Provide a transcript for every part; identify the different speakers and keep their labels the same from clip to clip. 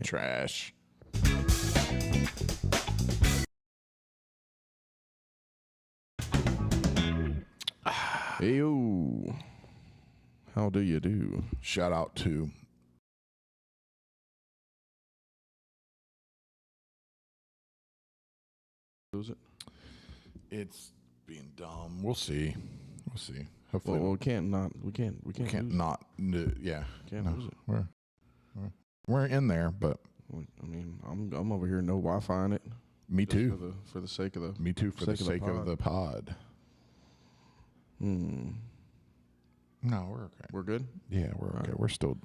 Speaker 1: trash.
Speaker 2: Heyo. How do you do?
Speaker 1: Shout out to
Speaker 2: Who's it?
Speaker 1: it's being dumb. We'll see. We'll see. Hopefully,
Speaker 2: Well, we can't
Speaker 1: can't
Speaker 2: lose it.
Speaker 1: not. Yeah,
Speaker 2: Can't
Speaker 1: no,
Speaker 2: lose it.
Speaker 1: we're in there, but
Speaker 2: I mean, I'm over here, no Wi-Fi in it.
Speaker 1: me
Speaker 2: Just
Speaker 1: too.
Speaker 2: For the sake of the.
Speaker 1: Me too. For the sake of the pod.
Speaker 2: Hmm.
Speaker 1: No, we're okay.
Speaker 2: We're good.
Speaker 1: Yeah, we're okay. We're still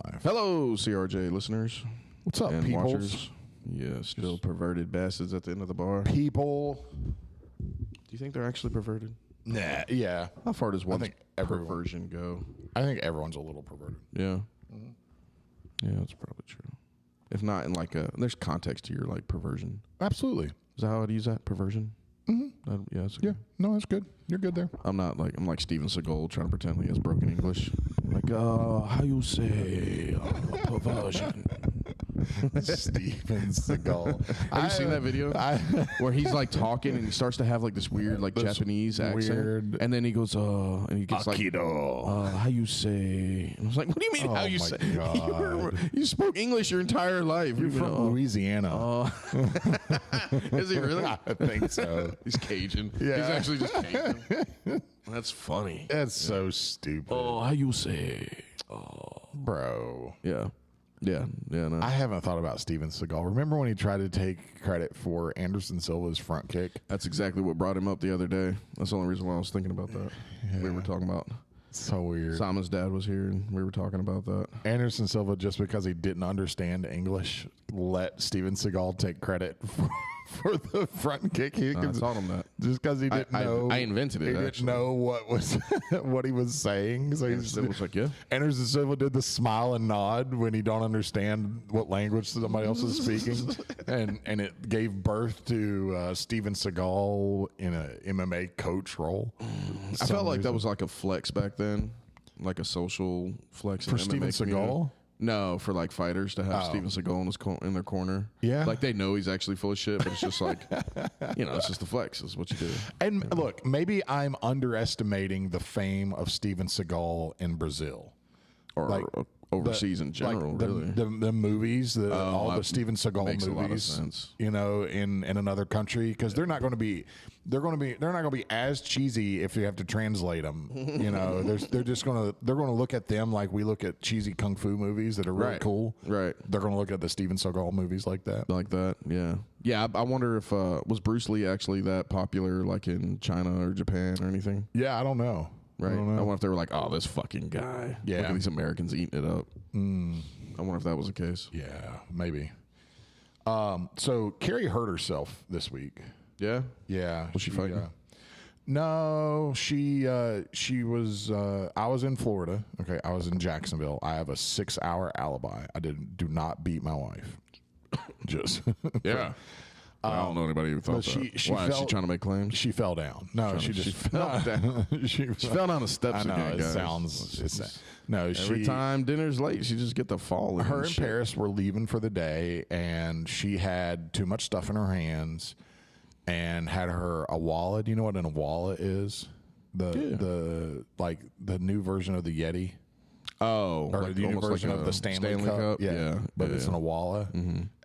Speaker 1: alive.
Speaker 2: Hello, CRJ listeners
Speaker 1: What's up,
Speaker 2: and
Speaker 1: peoples?
Speaker 2: watchers. Yeah, still perverted bastards at the end of the bar.
Speaker 1: People.
Speaker 2: Do you think they're actually perverted?
Speaker 1: Nah. Yeah.
Speaker 2: How far does one
Speaker 1: think everyone-
Speaker 2: perversion go?
Speaker 1: I think everyone's a little perverted.
Speaker 2: Yeah. Yeah, that's probably true. If not in like there's context to your like perversion.
Speaker 1: Absolutely.
Speaker 2: Is that how I'd use that? Perversion? Mm-hmm. Yeah. That's
Speaker 1: Yeah. No, that's good. You're good there.
Speaker 2: I'm like Steven Seagal trying to pretend he has broken English. Like, how you say perversion?
Speaker 1: Steven Seagal.
Speaker 2: Have you seen that video where he's like talking and he starts to have like this weird like Japanese accent, and then he goes, and he gets like, how you say? And I was like, what do you mean how you say? You spoke English your entire life.
Speaker 1: You're from Louisiana.
Speaker 2: Is he really?
Speaker 1: I think so.
Speaker 2: He's Cajun.
Speaker 1: Yeah.
Speaker 2: He's actually just Cajun. That's funny.
Speaker 1: That's so stupid.
Speaker 2: Oh, how you say? Oh,
Speaker 1: bro.
Speaker 2: Yeah. Yeah. No.
Speaker 1: I haven't thought about Steven Seagal. Remember when he tried to take credit for Anderson Silva's front kick?
Speaker 2: That's exactly what brought him up the other day. That's the only reason why I was thinking about that.
Speaker 1: Yeah.
Speaker 2: We were talking about.
Speaker 1: So weird.
Speaker 2: Simon's dad was here, and we were talking about that.
Speaker 1: Anderson Silva, just because he didn't understand English, let Steven Seagal take credit for the front kick.
Speaker 2: I taught him that.
Speaker 1: Just because he didn't know.
Speaker 2: I invented it,
Speaker 1: He didn't
Speaker 2: actually.
Speaker 1: know what was what he was saying. So
Speaker 2: It was like, yeah.
Speaker 1: Anderson Silva did the smile and nod when he don't understand what language somebody else is speaking, and it gave birth to Steven Seagal in a MMA coach role.
Speaker 2: I felt like that was like a flex back then, like a social flex
Speaker 1: for
Speaker 2: in
Speaker 1: Steven
Speaker 2: MMA community.
Speaker 1: Seagal.
Speaker 2: No, for like fighters to have Steven Seagal in their corner.
Speaker 1: Yeah.
Speaker 2: Like they know he's actually full of shit, but it's just like, it's just the flex is what you do.
Speaker 1: And look, maybe I'm underestimating the fame of Steven Seagal in Brazil.
Speaker 2: Or
Speaker 1: Like,
Speaker 2: overseas in general,
Speaker 1: like
Speaker 2: really.
Speaker 1: the movies, all the Steven Seagal
Speaker 2: makes
Speaker 1: movies,
Speaker 2: a lot of sense.
Speaker 1: In another country, because they're not going to be as cheesy if you have to translate them. They're going to look at them like we look at cheesy kung fu movies that are really cool.
Speaker 2: Right.
Speaker 1: They're going to look at the Steven Seagal movies like that.
Speaker 2: Like that, yeah. Yeah, I wonder if, was Bruce Lee actually that popular like in China or Japan or anything?
Speaker 1: Yeah, I don't know.
Speaker 2: Right. I wonder if they were like, oh, this fucking guy.
Speaker 1: Yeah.
Speaker 2: Look at these Americans eating it up. I wonder if that was the case.
Speaker 1: Yeah, maybe. So Carey hurt herself this week.
Speaker 2: Yeah?
Speaker 1: Yeah.
Speaker 2: Was she fighting?
Speaker 1: No, she was. I was in Florida. Okay, I was in Jacksonville. I have a 6-hour alibi. I do not beat my wife. Just
Speaker 2: Yeah. I don't know anybody who thought that. Why is she trying to make claims?
Speaker 1: She fell down. No, she
Speaker 2: fell down.
Speaker 1: she
Speaker 2: fell down the steps
Speaker 1: I know,
Speaker 2: again,
Speaker 1: it
Speaker 2: guys.
Speaker 1: sounds. No,
Speaker 2: Every time dinner's late, she just get the fall.
Speaker 1: Her and Paris were leaving for the day, and she had too much stuff in her hands, and had a wallet. Do you know what a wallet is? The new version of the Yeti.
Speaker 2: Oh,
Speaker 1: Or
Speaker 2: like
Speaker 1: the new
Speaker 2: almost
Speaker 1: version
Speaker 2: like
Speaker 1: of the Stanley Cup. Yeah, but it's in a wallet.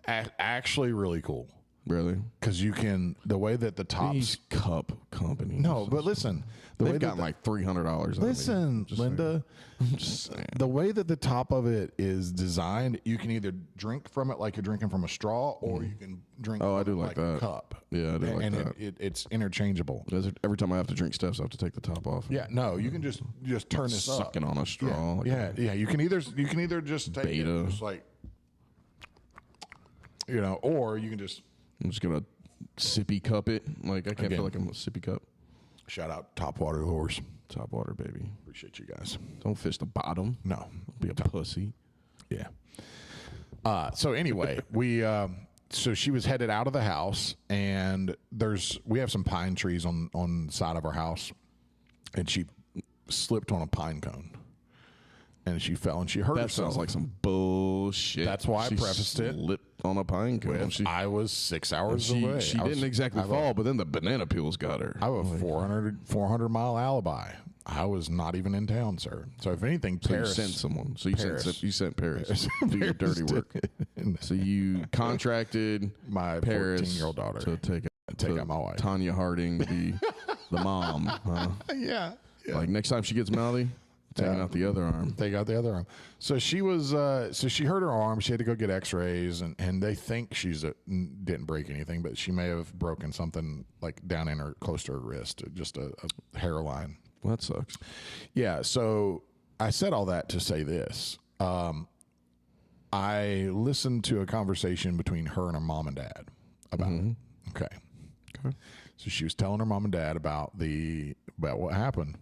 Speaker 1: Actually, really cool.
Speaker 2: Really?
Speaker 1: Because you can, the way that the tops.
Speaker 2: These cup companies.
Speaker 1: No, but listen.
Speaker 2: They've gotten like $300.
Speaker 1: Listen, Linda.
Speaker 2: I'm just saying.
Speaker 1: The way that the top of it is designed, you can either drink from it like you're drinking from a straw, or you can drink
Speaker 2: Oh, I
Speaker 1: from
Speaker 2: do
Speaker 1: it
Speaker 2: like
Speaker 1: a
Speaker 2: that.
Speaker 1: cup.
Speaker 2: Yeah, I do like that.
Speaker 1: And it's interchangeable.
Speaker 2: Every time I have to drink Steph's, I have to take the top off.
Speaker 1: Yeah, no, you can just turn this up.
Speaker 2: Sucking on a straw.
Speaker 1: Yeah, yeah. You can either just take
Speaker 2: Beta.
Speaker 1: it, just like, or you can just
Speaker 2: I'm just gonna sippy cup it. Like I can't
Speaker 1: Again.
Speaker 2: feel like I'm a sippy cup.
Speaker 1: shout out Top Water Horse.
Speaker 2: Top water, baby.
Speaker 1: Appreciate you guys.
Speaker 2: Don't fish the bottom.
Speaker 1: No,
Speaker 2: Be a pussy.
Speaker 1: yeah. So anyway, so she was headed out of the house, and we have some pine trees on the side of our house, and she slipped on a pine cone. and she fell and she hurt
Speaker 2: that
Speaker 1: herself.
Speaker 2: Sounds like some bullshit.
Speaker 1: That's why I prefaced it.
Speaker 2: Slipped on a pine cone.
Speaker 1: I was 6 hours away.
Speaker 2: She didn't exactly fall, but then the banana peels got her.
Speaker 1: I have a 400 mile alibi. I was not even in town, sir. So if anything, Paris
Speaker 2: you sent someone. So you sent Paris to do your
Speaker 1: Paris
Speaker 2: dirty work. So you contracted
Speaker 1: my
Speaker 2: Paris
Speaker 1: 14-year-old daughter
Speaker 2: to take
Speaker 1: out my wife,
Speaker 2: Tanya Harding, the mom. Huh?
Speaker 1: Yeah.
Speaker 2: Like next time she gets mouthy, taking out the other arm.
Speaker 1: Take out the other arm. So she was. So she hurt her arm. She had to go get X-rays, and they think didn't break anything, but she may have broken something like down in her, close to her wrist, just a hairline.
Speaker 2: Well, that sucks.
Speaker 1: Yeah. So I said all that to say this. I listened to a conversation between her and her mom and dad about it. Okay. So she was telling her mom and dad about what happened,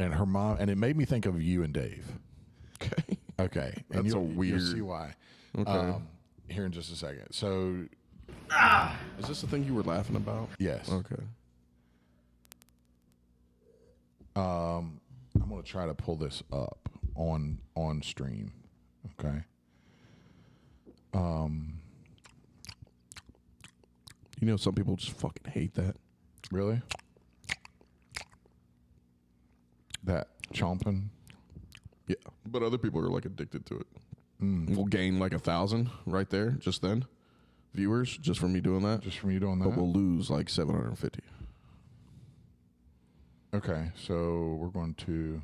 Speaker 1: and her mom, and it made me think of you and Dave. Okay. And you'll see why.
Speaker 2: Okay.
Speaker 1: Here in just a second. So,
Speaker 2: is this the thing you were laughing about?
Speaker 1: Yes.
Speaker 2: Okay.
Speaker 1: I'm gonna try to pull this up on stream. Okay.
Speaker 2: You know, some people just fucking hate that.
Speaker 1: Really? That chomping?
Speaker 2: Yeah. But other people are like addicted to it. We'll gain like 1,000 right there, just then. Viewers, just from me doing that.
Speaker 1: Just from you doing that?
Speaker 2: But we'll lose like 750.
Speaker 1: Okay, so we're going to do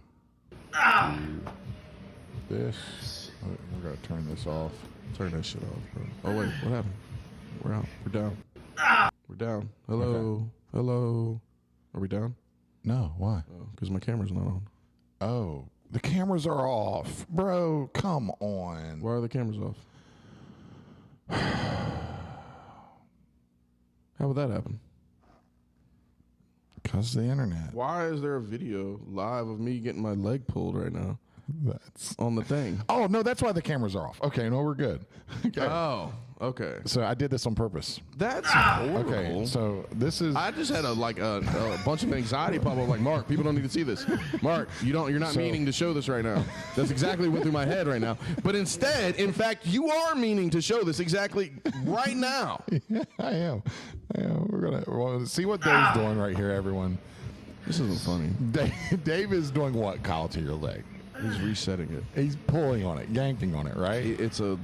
Speaker 1: this. We're going to turn this off.
Speaker 2: Turn that shit off, bro. Oh, wait, what happened? We're out. We're down. We're down. Hello. Okay. Hello. Are we down?
Speaker 1: No, why?
Speaker 2: Because my camera's not on.
Speaker 1: Oh, the cameras are off. Bro, come on.
Speaker 2: Why are the cameras off? How would that happen?
Speaker 1: Because of the internet.
Speaker 2: Why is there a video live of me getting my leg pulled right now?
Speaker 1: That's
Speaker 2: on the thing.
Speaker 1: Oh, no, that's why the cameras are off. Okay, no, we're good. Okay.
Speaker 2: Oh, okay.
Speaker 1: So I did this on purpose.
Speaker 2: That's horrible.
Speaker 1: Okay, so this is...
Speaker 2: I just had a bunch of anxiety pop up. Like, Mark, people don't need to see this. Mark, you're not meaning to show this right now. That's exactly what went through my head right now. But instead, in fact, you are meaning to show this exactly right now.
Speaker 1: Yeah, I am. We're gonna see what Dave's doing right here, everyone.
Speaker 2: This isn't funny.
Speaker 1: Dave is doing what, Kyle, to your leg?
Speaker 2: He's resetting it.
Speaker 1: He's pulling on it, yanking on it, right?
Speaker 2: It's a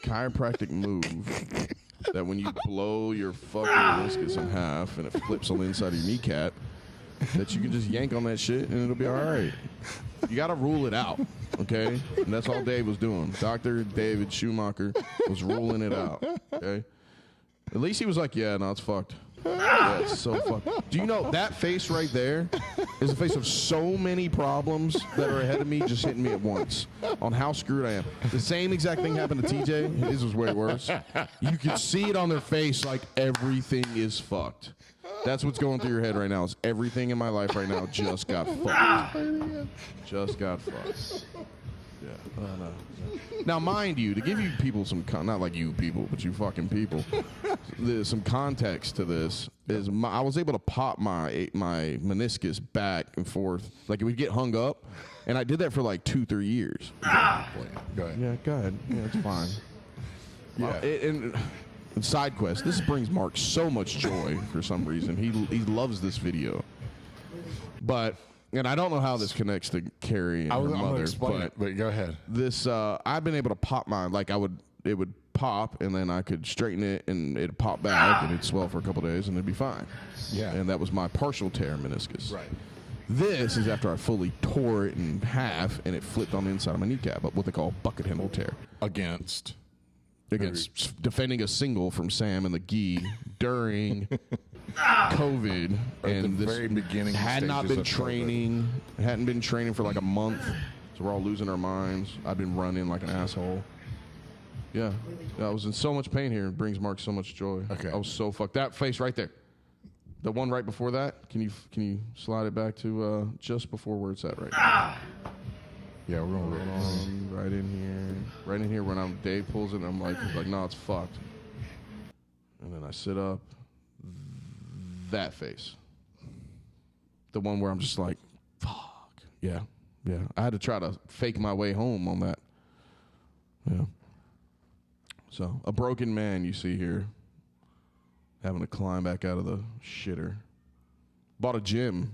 Speaker 2: chiropractic move that when you blow your fucking meniscus in half and it flips on the inside of your kneecap, that you can just yank on that shit and it'll be all right. You got to rule it out, okay? And that's all Dave was doing. Dr. David Schumacher was ruling it out, okay? At least he was like, yeah, no, it's fucked. Yeah, it's so fucked. Do you know that face right there is the face of so many problems that are ahead of me just hitting me at once on how screwed I am. The same exact thing happened to TJ. His was way worse. You can see it on their face like everything is fucked. That's what's going through your head right now is everything in my life right now just got fucked. Just got fucked. Yeah. Now, mind you, to give you people some, not like you people, but you fucking people, some context to this is I was able to pop my meniscus back and forth. Like it would get hung up, and I did that for like 2-3 years.
Speaker 1: Go ahead.
Speaker 2: Yeah, go ahead. Yeah, it's fine. Yeah. And side quest, this brings Mark so much joy for some reason. He loves this video. But... And I don't know how this connects to Carey and her mother,
Speaker 1: but go ahead.
Speaker 2: This I've been able to pop mine. Like it would pop, and then I could straighten it, and it'd pop back, and it'd swell for a couple days, and it'd be fine.
Speaker 1: Yeah.
Speaker 2: And that was my partial tear meniscus.
Speaker 1: Right.
Speaker 2: This is after I fully tore it in half, and it flipped on the inside of my kneecap, what they call bucket handle tear.
Speaker 1: Against
Speaker 2: defending a single from Sam and the gi during COVID, and
Speaker 1: the
Speaker 2: this
Speaker 1: very beginning
Speaker 2: hadn't been training for like a month, so we're all losing our minds. I've been running like an asshole. Yeah, I was in so much pain here. It brings Mark so much joy.
Speaker 1: Okay,
Speaker 2: I was so fucked. That face right there, the one right before that. Can you slide it back to just before where it's at right now?
Speaker 1: Yeah, we're gonna roll
Speaker 2: on right in here. When Dave pulls it, and I'm like, no, it's fucked. And then I sit up. That face, the one where I'm just like, fuck. Yeah, Yeah, I had to try to fake my way home on that. Yeah. So, a broken man you see here having to climb back out of the shitter. Bought a gym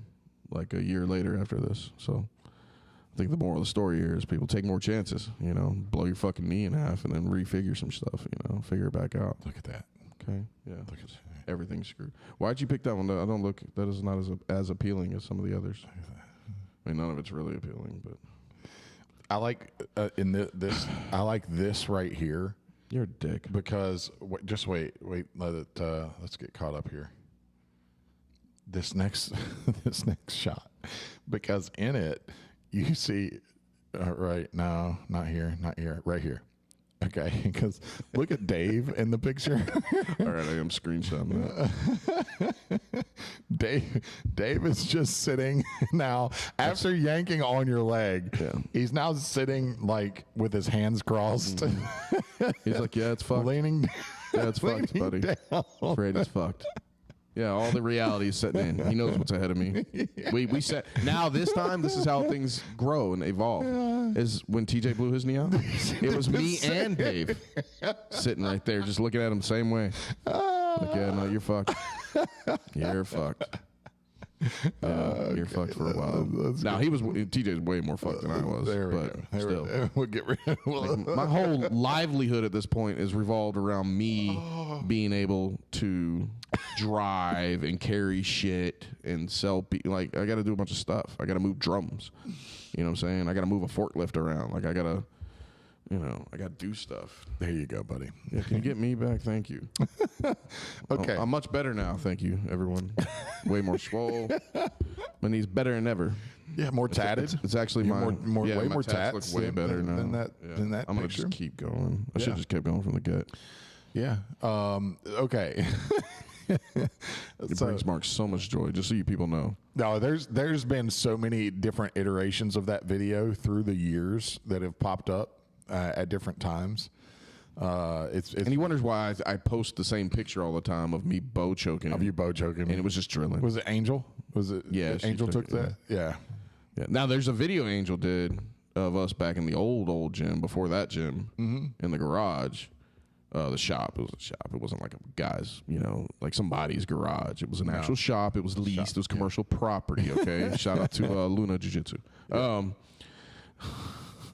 Speaker 2: like a year later after this. So, I think the moral of the story here is people take more chances, you know, blow your fucking knee in half and then refigure some stuff, you know, figure it back out.
Speaker 1: Look at that.
Speaker 2: Okay. Yeah.
Speaker 1: Look at that.
Speaker 2: Everything's screwed. Why'd you pick that one? That is not as appealing as some of the others. I mean, none of it's really appealing, but
Speaker 1: I like I like this right here.
Speaker 2: You're a dick.
Speaker 1: Because just wait, let it. Let's get caught up here. This next shot, because in it you see, right? No, not here, right here. Okay, because look at Dave in the picture.
Speaker 2: All right, I am screenshotting that.
Speaker 1: Dave is just sitting now after yanking on your leg. Yeah. He's now sitting like with his hands crossed.
Speaker 2: He's like, yeah, it's fucked.
Speaker 1: Leaning.
Speaker 2: Yeah, it's fucked, buddy. Afraid it's fucked. Yeah, all the reality is setting in. He knows what's ahead of me. We set now. This time, this is how things grow and evolve. Is when TJ blew his knee out. It was me and Dave sitting right there, just looking at him the same way. Like, yeah, no, you're fucked. You're fucked. You're fucked for a while. Now TJ's way more fucked than I was.
Speaker 1: There we
Speaker 2: but
Speaker 1: go.
Speaker 2: Still,
Speaker 1: we'll get rid of
Speaker 2: like, my whole livelihood at this point is revolved around me being able to drive and carry shit and sell. Like, I got to do a bunch of stuff. I got to move drums. You know what I'm saying? I got to move a forklift around. Like, I got to. You know, I got to do stuff.
Speaker 1: There you go, buddy.
Speaker 2: Yeah, can you get me back? Thank you.
Speaker 1: Okay.
Speaker 2: I'm much better now. Thank you, everyone. Way more swole. My knee's better than ever.
Speaker 1: Yeah, more tatted.
Speaker 2: It's actually
Speaker 1: way more
Speaker 2: tats look way better now.
Speaker 1: Than that
Speaker 2: I'm going to just keep going. I should just keep going from the get.
Speaker 1: Yeah. Okay.
Speaker 2: It brings Mark so much joy, just so you people know.
Speaker 1: No, there's been so many different iterations of that video through the years that have popped up. At different times, and
Speaker 2: he wonders why I post the same picture all the time of me bow choking.
Speaker 1: Of you bow choking,
Speaker 2: and it was just drilling.
Speaker 1: Was it Angel? Was it?
Speaker 2: Yeah,
Speaker 1: Angel took that. Yeah.
Speaker 2: Now there's a video Angel did of us back in the old gym before that gym in the garage. The shop. It was a shop. It wasn't like a guy's, you know, like somebody's garage. It was an actual shop. It was leased. It was commercial property. Okay. Shout out to Luna Jiu-Jitsu.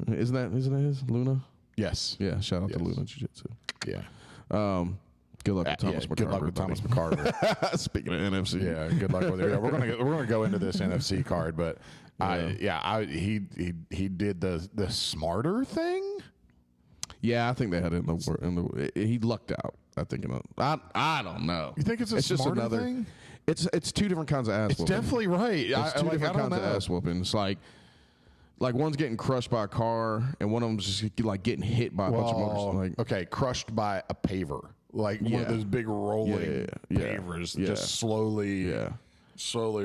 Speaker 2: Isn't that his Luna?
Speaker 1: Yes.
Speaker 2: Yeah. Shout out to Luna Jiu-Jitsu.
Speaker 1: Yeah.
Speaker 2: Good luck with Thomas McCarver.
Speaker 1: Good luck with Thomas McCarver.
Speaker 2: Speaking of NFC.
Speaker 1: Yeah. Good luck with it. Yeah, we're gonna go into this NFC card, but he did the smarter thing.
Speaker 2: Yeah, I think they had it in the he lucked out. I think I don't know.
Speaker 1: You think it's just another thing?
Speaker 2: It's two different kinds of ass whooping.
Speaker 1: It's definitely right.
Speaker 2: It's two different kinds of ass whooping. It's like one's getting crushed by a car, and one of them's just like getting hit by a bunch of motors. Like,
Speaker 1: okay, crushed by a paver, like one of those big rolling pavers, just slowly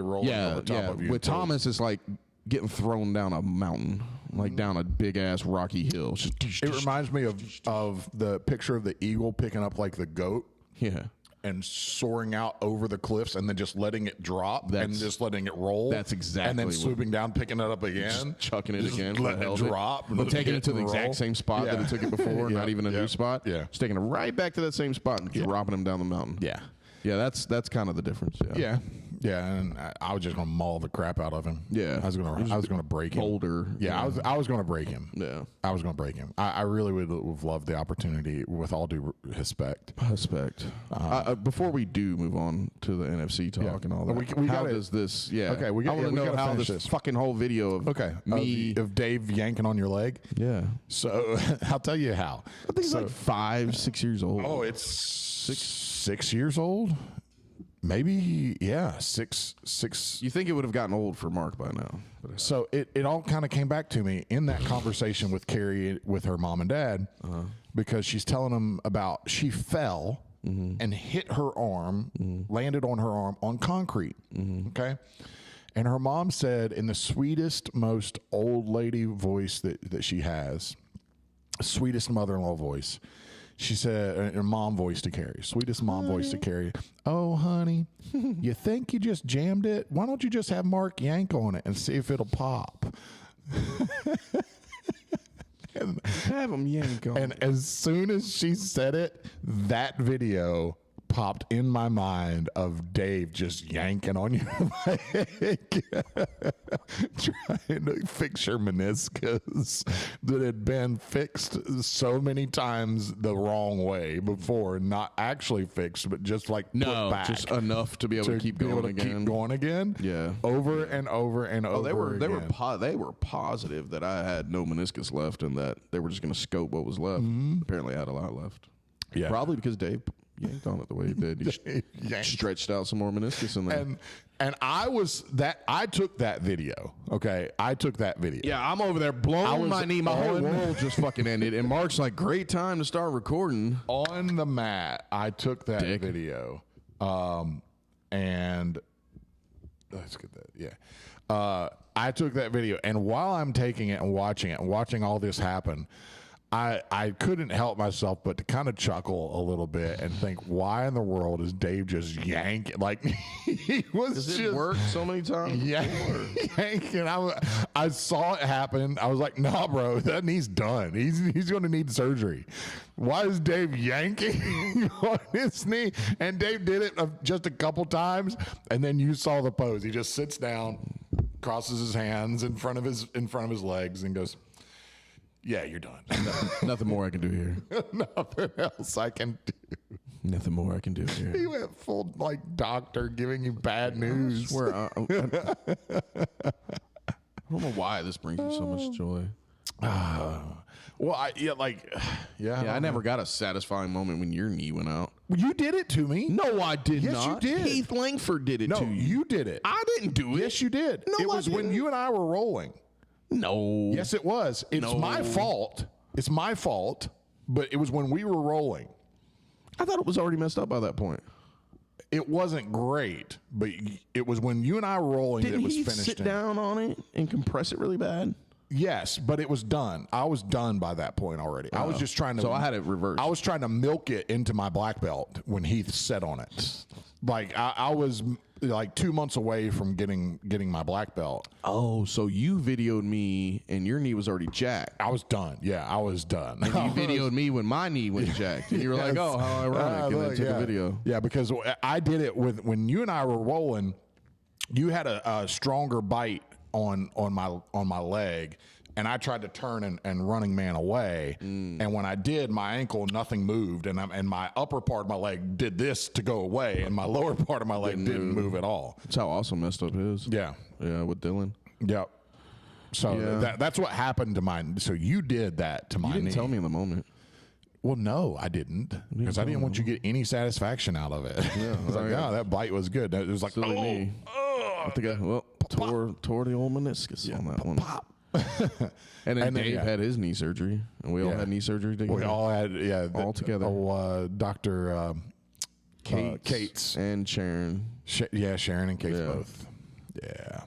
Speaker 1: rolling over top of you.
Speaker 2: With Thomas, it's like getting thrown down a mountain, like down a big ass rocky hill.
Speaker 1: It reminds me of the picture of the eagle picking up like the goat.
Speaker 2: Yeah.
Speaker 1: And soaring out over the cliffs and then just letting it drop and just letting it roll.
Speaker 2: That's exactly.
Speaker 1: And then swooping down, picking it up again.
Speaker 2: Just chucking it again.
Speaker 1: Letting it drop.
Speaker 2: But taking it to the exact same spot that it took it before, not even a new spot.
Speaker 1: Yeah.
Speaker 2: Just taking it right back to that same spot and dropping him down the mountain.
Speaker 1: Yeah.
Speaker 2: Yeah, that's kind of the difference.
Speaker 1: Yeah. Yeah, and I was just gonna maul the crap out of him.
Speaker 2: Yeah,
Speaker 1: I was gonna break him.
Speaker 2: Older.
Speaker 1: Yeah, I was gonna break him.
Speaker 2: Yeah,
Speaker 1: I was gonna break him. I really would have loved the opportunity, with all due respect.
Speaker 2: Before we do move on to the NFC talk and all that, how does this? Yeah,
Speaker 1: okay.
Speaker 2: I want to know how this fucking whole video of
Speaker 1: me of Dave yanking on your leg.
Speaker 2: Yeah.
Speaker 1: So I'll tell you how.
Speaker 2: I think he's like 5-6 years old.
Speaker 1: Oh, it's 6 years old. Maybe, yeah, six.
Speaker 2: You think it would have gotten old for Mark by now?
Speaker 1: So it all kind of came back to me in that conversation with Carey, with her mom and dad, because she's telling them about she fell and hit her arm, landed on her arm on concrete. Okay. And her mom said, in the sweetest, most old lady voice that she has, sweetest mother-in-law voice, she said, her mom voice to Carey, sweetest mom voice to Carey, "Oh, honey, you think you just jammed it? Why don't you just have Mark yank on it and see if it'll pop?" And,
Speaker 2: have him yank on.
Speaker 1: And as soon as she said it, that video popped in my mind of Dave just yanking on your leg, trying to fix your meniscus that had been fixed so many times the wrong way before, not actually fixed, but just like put back,
Speaker 2: just enough to be able to keep going again.
Speaker 1: Keep going again,
Speaker 2: yeah,
Speaker 1: over and over and over.
Speaker 2: They were positive that I had no meniscus left, and that they were just going to scope what was left. Apparently, I had a lot left.
Speaker 1: Yeah,
Speaker 2: probably because Dave yanked on it the way he did. He stretched out some more meniscus in there.
Speaker 1: And I took that video. Okay, I took that video.
Speaker 2: Yeah, I'm over there blowing my knee. My whole world just fucking ended. And Mark's like, great time to start recording.
Speaker 1: On the mat, I took that video. And let's get that. Yeah. I took that video. And while I'm taking it and watching all this happen, I couldn't help myself but to kind of chuckle a little bit and think, why in the world is Dave just yanking? Like, he was
Speaker 2: Does it work so many times?
Speaker 1: Yanking. I saw it happen. I was like, nah, bro, that knee's done. He's going to need surgery. Why is Dave yanking on his knee? And Dave did it just a couple times, and then you saw the pose. He just sits down, crosses his hands in front of his legs, and goes, yeah, you're done.
Speaker 2: Nothing more I can do here.
Speaker 1: Nothing else I can do.
Speaker 2: Nothing more I can do here.
Speaker 1: He went full like doctor giving you bad news.
Speaker 2: I swear, I don't know why this brings me so much joy.
Speaker 1: Well, I
Speaker 2: never got a satisfying moment when your knee went out.
Speaker 1: You did it to me.
Speaker 2: No, I did not.
Speaker 1: Yes, you did.
Speaker 2: Heath Langford did it to you.
Speaker 1: No, you did it.
Speaker 2: I didn't do it.
Speaker 1: Yes, you did.
Speaker 2: No,
Speaker 1: it was when you and I were rolling.
Speaker 2: No.
Speaker 1: Yes, it was. It's my fault. It's my fault. But it was when we were rolling.
Speaker 2: I thought it was already messed up by that point.
Speaker 1: It wasn't great, but it was when you and I were rolling that it was finished.
Speaker 2: Didn't he sit down on it and compress it really bad?
Speaker 1: Yes, but it was done. I was done by that point already. I was just trying to.
Speaker 2: So I had it reversed.
Speaker 1: I was trying to milk it into my black belt when Heath sat on it. Like I was like 2 months away from getting my black belt.
Speaker 2: Oh, so you videoed me and your knee was already jacked.
Speaker 1: I was done. Yeah, I was done.
Speaker 2: And you videoed me when my knee went jacked. And you were like, oh, how ironic. And then took a video.
Speaker 1: Yeah, because I did it when you and I were rolling, you had a stronger bite on my leg, and I tried to turn and running man away. And when I did, my ankle, nothing moved, and my upper part of my leg did this to go away, and my lower part of my leg didn't move at all.
Speaker 2: That's how awesome messed up is.
Speaker 1: Yeah.
Speaker 2: Yeah, with Dylan.
Speaker 1: Yep. So that's what happened to mine. So you did that to my knee.
Speaker 2: You didn't tell me in the moment.
Speaker 1: Well, no, I didn't, because I didn't want you to get any satisfaction out of it. Yeah, I was like, oh, that bite was good. It was like,
Speaker 2: I think I tore the old meniscus on that one. Pop. And then Dave had his knee surgery, and we all had knee surgery together.
Speaker 1: We all had,
Speaker 2: all together.
Speaker 1: Oh, Dr.
Speaker 2: Cates and Sharon.
Speaker 1: Sharon and Cates both.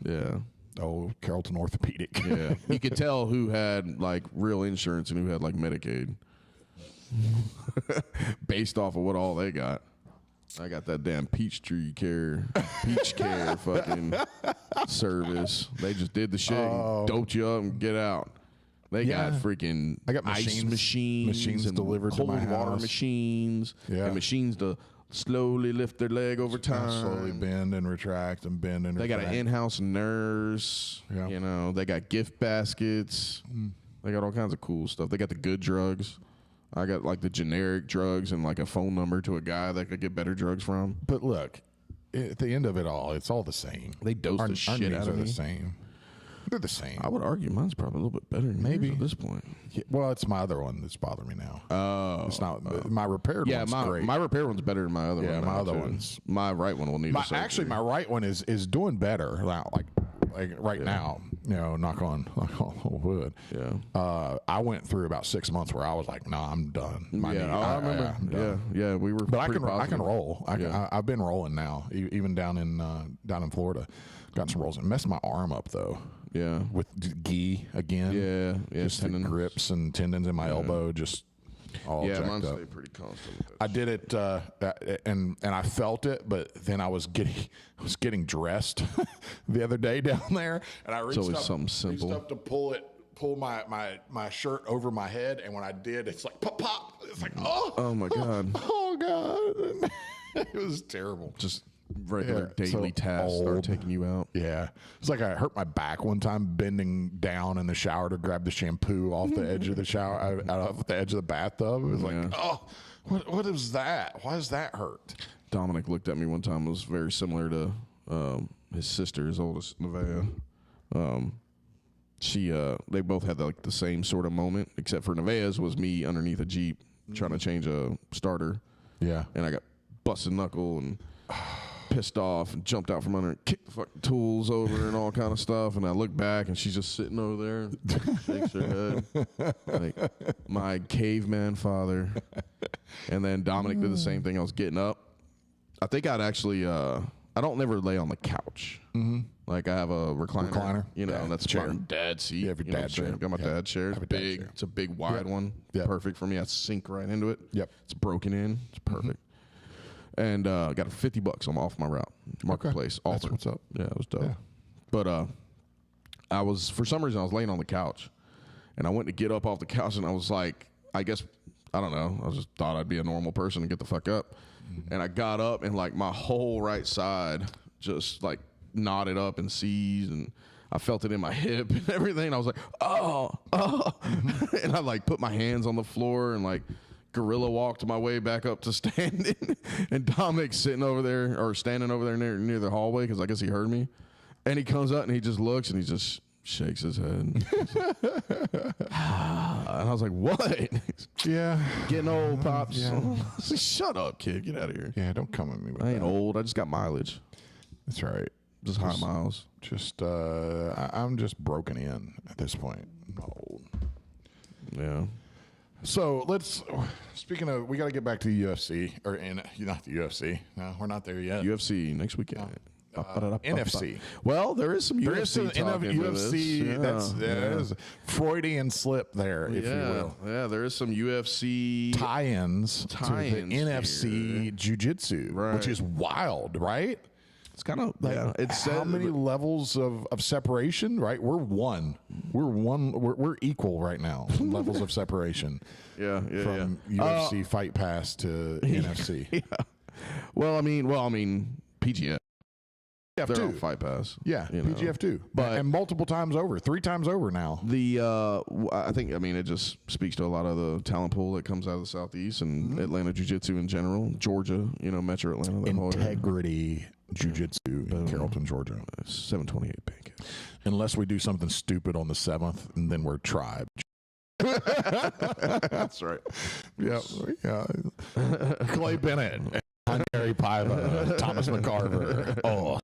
Speaker 2: Yeah.
Speaker 1: Oh, Carrollton Orthopedic.
Speaker 2: Yeah. You could tell who had like real insurance and who had like Medicaid. Based off of what all they got. I got that damn peach care fucking service. They just did the shit, and doped you up and get out. They got freaking ice machines and
Speaker 1: delivered to my house.
Speaker 2: Cold water machines and machines to slowly lift their leg over time.
Speaker 1: Slowly bend and retract and bend and
Speaker 2: retract. They got an in-house nurse. Yeah. You know, they got gift baskets. They got all kinds of cool stuff. They got the good drugs. I got like the generic drugs and like a phone number to a guy that could get better drugs from.
Speaker 1: But look, at the end of it all, it's all the same.
Speaker 2: They dose the shit out of me.
Speaker 1: The same. They're the same.
Speaker 2: I would argue mine's probably a little bit better than yours at this point.
Speaker 1: Yeah, well, it's my other one that's bothering me now. Oh. It's not my repaired one's great.
Speaker 2: My repaired one's better than my other one.
Speaker 1: Yeah, my other one's.
Speaker 2: My right one will need a surgery.
Speaker 1: Actually, my right one is doing better. Like right now, you know, knock on wood.
Speaker 2: Yeah.
Speaker 1: I went through about 6 months where I was like, nah, I'm done.
Speaker 2: I remember. Yeah, we were.
Speaker 1: But I can roll. I've been rolling now, even down in Florida. Got some rolls. It messed my arm up though.
Speaker 2: Yeah.
Speaker 1: With gi again.
Speaker 2: Yeah.
Speaker 1: Just the grips and tendons in my elbow. Just all jacked
Speaker 2: mine's
Speaker 1: up.
Speaker 2: stayed pretty constant.
Speaker 1: I did it, and I felt it, but then I was getting dressed the other day down there, and I reached up to pull my shirt over my head, and when I did, it's like pop pop. It's like
Speaker 2: oh my god,
Speaker 1: oh god, it was terrible.
Speaker 2: Just regular daily tasks start taking you out.
Speaker 1: Yeah, it's like I hurt my back one time bending down in the shower to grab the shampoo off the edge of the shower, off the edge of the bathtub. It was like, oh, what is that? Why does that hurt?
Speaker 2: Dominic looked at me one time. It was very similar to his sister, his oldest, Nevaeh. They both had like the same sort of moment, except for Nevaeh's was me underneath a Jeep trying to change a starter.
Speaker 1: Yeah,
Speaker 2: and I got busted knuckle and pissed off and jumped out from under and kicked the fucking tools over and all kind of stuff. And I look back and she's just sitting over there and shakes her head like my caveman father. And then Dominic did the same thing. I was getting up. I think I'd actually, I don't never lay on the couch. Mm-hmm. Like I have a recliner. You know, and that's
Speaker 1: chair.
Speaker 2: My dad's seat.
Speaker 1: You have your dad's chair.
Speaker 2: I got my dad's chair. It's big. It's a big wide one. Yep. Perfect for me. I sink right into it.
Speaker 1: Yep.
Speaker 2: It's broken in. It's perfect. And got $50 off my route. Marketplace.
Speaker 1: Okay. That's what's up.
Speaker 2: Yeah, it was dope. Yeah. But I was, for some reason, I was laying on the couch. And I went to get up off the couch, and I was like, I guess, I don't know. I just thought I'd be a normal person and get the fuck up. Mm-hmm. And I got up, and like my whole right side just like knotted up and seized, and I felt it in my hip and everything. I was like, oh. And I like put my hands on the floor and like gorilla walked my way back up to standing. And Dominic's standing over there near the hallway because I guess he heard me. And he comes up and he just looks and he just shakes his head. And I was like, what?
Speaker 1: Yeah.
Speaker 2: Getting old, Pops. Yeah. Shut up, kid. Get out of here.
Speaker 1: Yeah, don't come at me with
Speaker 2: I ain't old. I just got mileage.
Speaker 1: That's right.
Speaker 2: Just high miles.
Speaker 1: Just, I'm just broken in at this point. I'm old.
Speaker 2: Yeah.
Speaker 1: So speaking of, we got to get back to the UFC, not the UFC. No, we're not there yet.
Speaker 2: UFC next weekend.
Speaker 1: NFC.
Speaker 2: Well, there is some UFC talk into
Speaker 1: UFC.
Speaker 2: This.
Speaker 1: That is Freudian slip there, if you will.
Speaker 2: Yeah, there is some UFC
Speaker 1: tie-ins to the NFC Jiu-Jitsu, which is wild, right?
Speaker 2: It's kind of it's
Speaker 1: how many levels of separation, right? We're we're equal right now in levels of separation. From UFC Fight Pass to NFC.
Speaker 2: Yeah. Well, I mean PGF. They're on Fight Pass.
Speaker 1: Yeah, PGF too. And multiple times over, 3 times over now.
Speaker 2: I think it just speaks to a lot of the talent pool that comes out of the Southeast and Atlanta Jiu-Jitsu in general. Georgia, Metro Atlanta.
Speaker 1: Integrity Jiu-Jitsu in Carrollton, Georgia.
Speaker 2: 728 Bank.
Speaker 1: Unless we do something stupid on the 7th, and then we're tribe. That's right. Yeah. Clay Bennett, Carey Paiva, Thomas McCarver. Oh.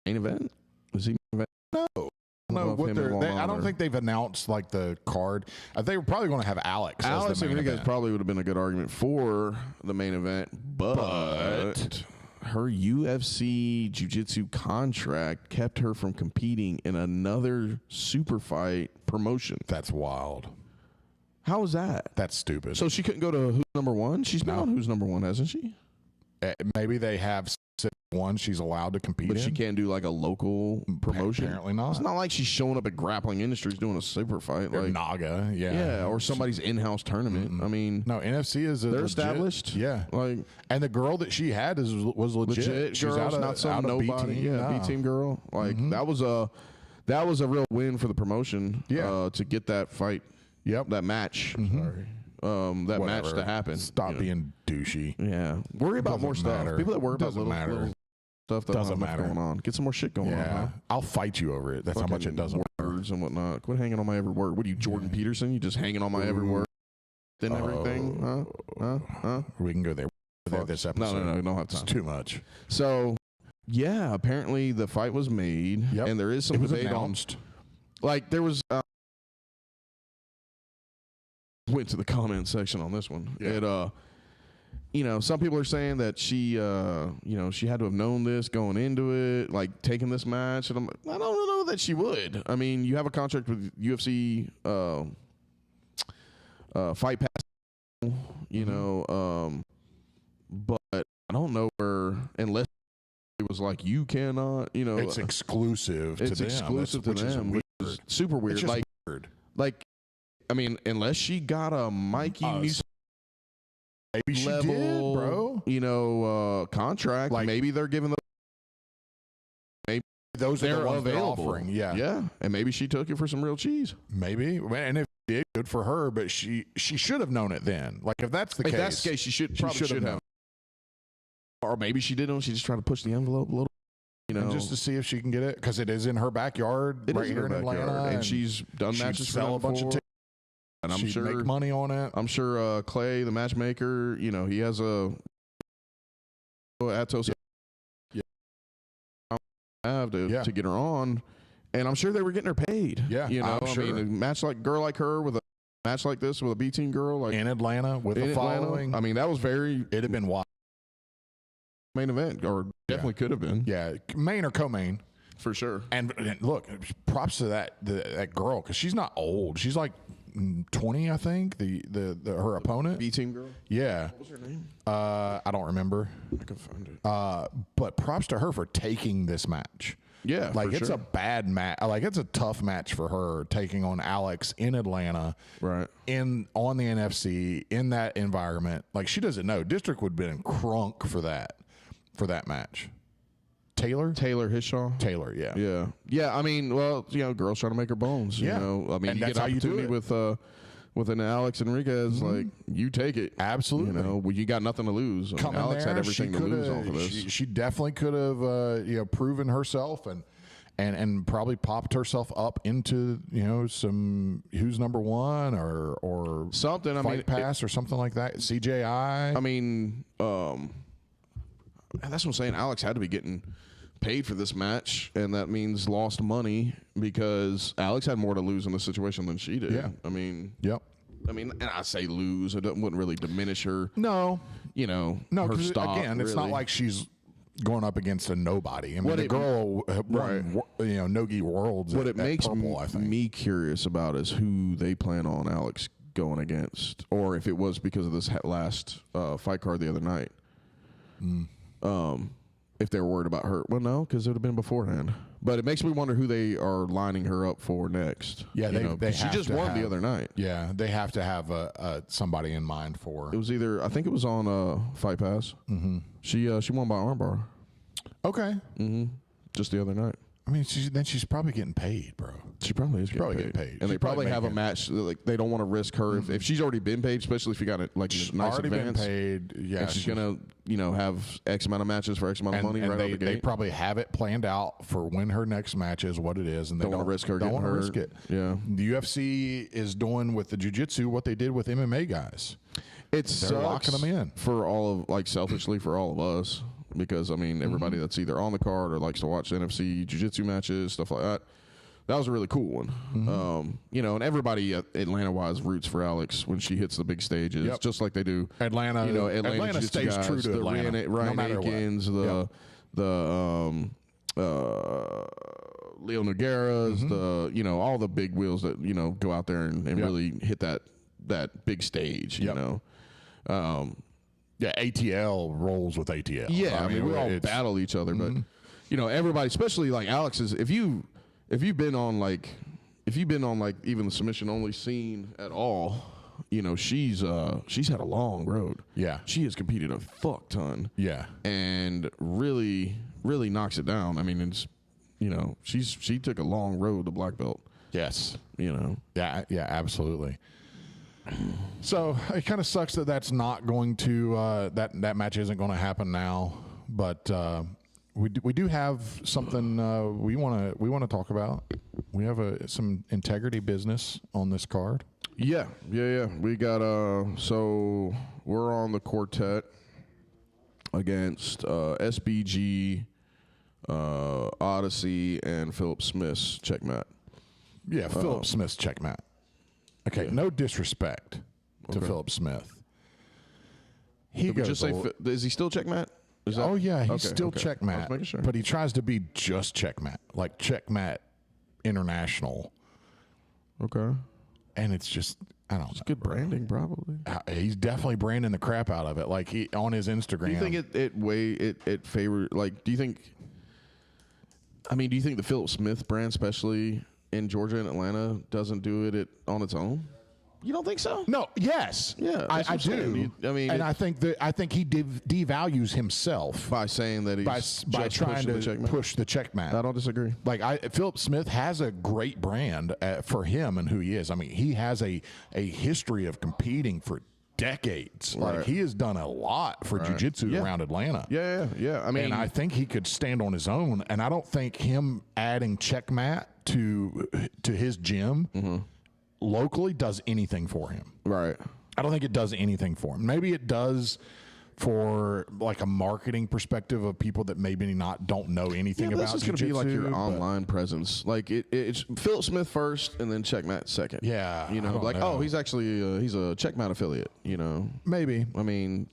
Speaker 2: Main event? Was he main event?
Speaker 1: No. I don't think they've announced like the card. They were probably going to have Alex.
Speaker 2: Alex
Speaker 1: as the main
Speaker 2: Rodriguez
Speaker 1: event.
Speaker 2: Probably would have been a good argument for the main event, but her UFC Jiu-Jitsu contract kept her from competing in another super fight promotion.
Speaker 1: That's wild.
Speaker 2: How is that?
Speaker 1: That's stupid.
Speaker 2: So she couldn't go to Who's Number One? She's been on Who's Number One, hasn't she?
Speaker 1: Maybe they have one she's allowed to compete
Speaker 2: but she can't do like a local promotion.
Speaker 1: Apparently not.
Speaker 2: It's not like she's showing up at Grappling Industries doing a super fight,
Speaker 1: or
Speaker 2: like
Speaker 1: Naga,
Speaker 2: or somebody's in-house tournament.
Speaker 1: Mm-hmm.
Speaker 2: I mean,
Speaker 1: no, NFC is they're legit, established. Yeah, like, and the girl that she had was legit.
Speaker 2: She's not some nobody. B team girl. Like that was a real win for the promotion. Yeah, to get that fight. Yep, that match. Sorry. That match to happen.
Speaker 1: Stop being douchey.
Speaker 2: Yeah, worry about more stuff. People that worry about little stuff that
Speaker 1: doesn't matter
Speaker 2: going on. Get some more shit going on. Huh?
Speaker 1: I'll fight you over it. That's how much it doesn't
Speaker 2: words and whatnot. Quit hanging on my every word. What are you, Jordan Peterson? You just hanging on my every word and everything? Huh?
Speaker 1: We can go there. This episode.
Speaker 2: No, don't have time.
Speaker 1: It's too much.
Speaker 2: So, yeah, apparently the fight was made, and there is some debate announced. Like there was. Went to the comment section on this one. Yeah. some people are saying that she, she had to have known this going into it, like taking this match. And I'm like, I don't know that she would. I mean, you have a contract with UFC, Fight Pass, but I don't know where, unless it was like, you cannot,
Speaker 1: it's exclusive to them.
Speaker 2: It's exclusive to them, which is super weird.
Speaker 1: It's just weird.
Speaker 2: Like, I mean, unless she got a Mikey
Speaker 1: maybe she
Speaker 2: level,
Speaker 1: did, bro.
Speaker 2: Contract. Like, maybe they're giving them. Maybe
Speaker 1: those are the ones they're offering.
Speaker 2: Yeah, and maybe she took it for some real cheese.
Speaker 1: Maybe, and if she did, good for her. But she should have known it then. Like, if that's the case,
Speaker 2: she should have. Or maybe she didn't. She just tried to push the envelope a little.
Speaker 1: And just to see if she can get it, because it is in her backyard, right here in Atlanta,
Speaker 2: and she's done matches,
Speaker 1: sell a bunch of tickets. And I'm sure make money on it.
Speaker 2: I'm sure Clay, the matchmaker, he has a Atos to get her on, and I'm sure they were getting her paid.
Speaker 1: Yeah, I'm sure.
Speaker 2: I mean, a girl like her with a match like this with a B team girl like
Speaker 1: in Atlanta with a following.
Speaker 2: I mean, that was
Speaker 1: it'd have been wild.
Speaker 2: Main event, or definitely could have been.
Speaker 1: Yeah, main or co-main
Speaker 2: for sure.
Speaker 1: And look, props to that girl, because she's not old. She's like 20, I think. Her opponent,
Speaker 2: B team girl.
Speaker 1: Yeah.
Speaker 2: What was her name?
Speaker 1: I don't remember.
Speaker 2: I can find it.
Speaker 1: But props to her for taking this match.
Speaker 2: Yeah,
Speaker 1: like it's a bad match. Like, it's a tough match for her, taking on Alex in Atlanta,
Speaker 2: right?
Speaker 1: On the NFC, in that environment. Like, she doesn't know. District would have been crunk for that match. Taylor Hishaw. Taylor,
Speaker 2: yeah. I mean, well, girls trying to make her bones.
Speaker 1: Yeah.
Speaker 2: I mean,
Speaker 1: and
Speaker 2: you
Speaker 1: that's
Speaker 2: get
Speaker 1: how you do it
Speaker 2: with an Alex Enriquez. Like, you take it.
Speaker 1: Absolutely.
Speaker 2: You got nothing to lose. I mean, Alex had everything to lose off of this.
Speaker 1: She definitely could have proven herself and probably popped herself up into some who's number one or
Speaker 2: something.
Speaker 1: Fight Pass or something like that. CJI.
Speaker 2: I mean, that's what I'm saying. Alex had to be getting paid for this match, and that means lost money, because Alex had more to lose in this situation than she did.
Speaker 1: Yeah.
Speaker 2: I mean,
Speaker 1: yep.
Speaker 2: And I say lose, it wouldn't really diminish her.
Speaker 1: No.
Speaker 2: Her stock.
Speaker 1: Again, it's not like she's going up against a nobody. I mean, the girl won, Nogi Worlds.
Speaker 2: What it makes
Speaker 1: Purple, I think.
Speaker 2: me curious about is who they plan on Alex going against, or if it was because of this last fight card the other night. If they're worried about her. Well, no, because it would have been beforehand. But it makes me wonder who they are lining her up for next.
Speaker 1: Yeah,
Speaker 2: she just won the other night.
Speaker 1: Yeah, they have to have somebody in mind for.
Speaker 2: It was I think it was on Fight Pass. Mm-hmm. She won by armbar.
Speaker 1: Okay.
Speaker 2: Mm-hmm. Just the other night.
Speaker 1: I mean, she's probably getting paid, bro.
Speaker 2: She probably is
Speaker 1: getting paid.
Speaker 2: And they probably have a match. Like, they don't want to risk her if she's already been paid, especially if you got it like nice
Speaker 1: already
Speaker 2: advance.
Speaker 1: Been paid. Yeah,
Speaker 2: and she's gonna have X amount of matches for X amount of money right out the gate.
Speaker 1: They probably have it planned out for when her next match is, what it is, and they don't
Speaker 2: want to risk her.
Speaker 1: Don't want to risk it.
Speaker 2: Yeah.
Speaker 1: The UFC is doing with the jiu-jitsu what they did with MMA guys.
Speaker 2: They're locking them in
Speaker 1: for
Speaker 2: all of selfishly for all of us. Because, I mean, everybody that's either on the card or likes to watch NFC jiu-jitsu matches, stuff like that. That was a really cool one. Mm-hmm. And everybody Atlanta-wise roots for Alex when she hits the big stages, just like they do.
Speaker 1: Atlanta stays
Speaker 2: guys,
Speaker 1: true to Atlanta.
Speaker 2: Ryan Aikens, the Leo Nogueiras, all the big wheels that, go out there and really hit that big stage,
Speaker 1: Yeah, ATL rolls with ATL.
Speaker 2: Yeah, I mean we all battle each other, but everybody, especially like Alex, is if you've been on like even the submission only scene at all, she's had a long road.
Speaker 1: Yeah,
Speaker 2: she has competed a fuck ton.
Speaker 1: Yeah,
Speaker 2: and really knocks it down. I mean, it's she took a long road to black belt.
Speaker 1: Yes,
Speaker 2: Yeah,
Speaker 1: absolutely. So it kind of sucks that that's not going to that match isn't going to happen now, but we do have something we want to talk about. We have some integrity business on this card.
Speaker 2: Yeah. We got so we're on the quartet against SBG, Odyssey, and Phillip Smith's Checkmat.
Speaker 1: Yeah, Phillip Smith's Checkmat. Okay, no disrespect to Phillip Smith. He
Speaker 2: Did we
Speaker 1: goes
Speaker 2: just say is he still Checkmat?
Speaker 1: Oh yeah, he's still Checkmat.
Speaker 2: I was making sure.
Speaker 1: But he tries to be just Checkmat, like Checkmat International.
Speaker 2: Okay.
Speaker 1: And it's just, I don't know.
Speaker 2: It's good branding, probably.
Speaker 1: He's definitely branding the crap out of it. Like he on his Instagram.
Speaker 2: Do you think it favors, like, do you think the Phillip Smith brand, especially in Georgia and Atlanta, doesn't do it on its own? You don't think so?
Speaker 1: No. Yes.
Speaker 2: Yeah,
Speaker 1: I do. And I think he devalues himself
Speaker 2: by saying that he's
Speaker 1: by trying to push the Checkmat.
Speaker 2: I don't disagree.
Speaker 1: Like Phillip Smith has a great brand for him and who he is. I mean, he has a history of competing for decades.
Speaker 2: Right.
Speaker 1: Like he has done a lot for jiu-jitsu around Atlanta.
Speaker 2: Yeah. I mean,
Speaker 1: and I think he could stand on his own. And I don't think him adding Checkmat to his gym locally does anything for him.
Speaker 2: Right.
Speaker 1: I don't think it does anything for him. Maybe it does for like a marketing perspective of people that maybe don't know anything about jiu-jitsu.
Speaker 2: It's going to be like your online presence. Like it's Phillip Smith first and then Checkmat second.
Speaker 1: Yeah.
Speaker 2: You know, like, oh, he's actually he's a Checkmat affiliate, you know.
Speaker 1: Maybe.
Speaker 2: I mean,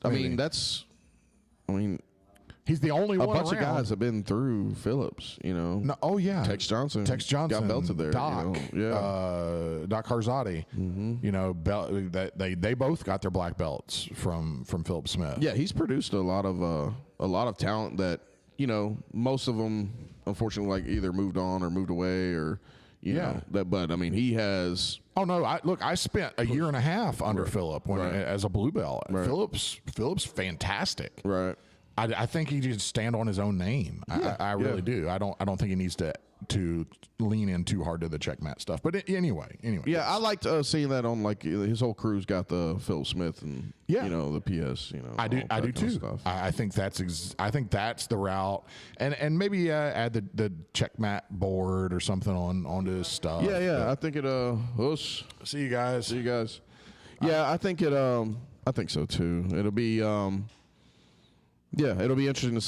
Speaker 1: he's the only one.
Speaker 2: A bunch of guys have been through Phillips, you know.
Speaker 1: No, oh yeah,
Speaker 2: Tex Johnson got belted there.
Speaker 1: Doc, Doc Harzadi. You know, they both got their black belts from Phillip Smith.
Speaker 2: Yeah, he's produced a lot of talent that, you know, most of them unfortunately like either moved on or moved away or you know that. But I mean, he has.
Speaker 1: Oh no! I spent a year and a half under Phillip as a blue belt. Phillip's fantastic.
Speaker 2: Right.
Speaker 1: I think he should stand on his own name. I really do. I don't think he needs to lean in too hard to the Checkmat stuff. But anyway.
Speaker 2: Yeah, I liked seeing that on like his whole crew's got the Phillip Smith and you know the PS. You know,
Speaker 1: I do too. I think that's the route, and maybe add the Checkmat board or something onto his stuff.
Speaker 2: Yeah. I think it.
Speaker 1: See you guys.
Speaker 2: Yeah, I think it. I think so too. It'll be. Yeah, it'll be interesting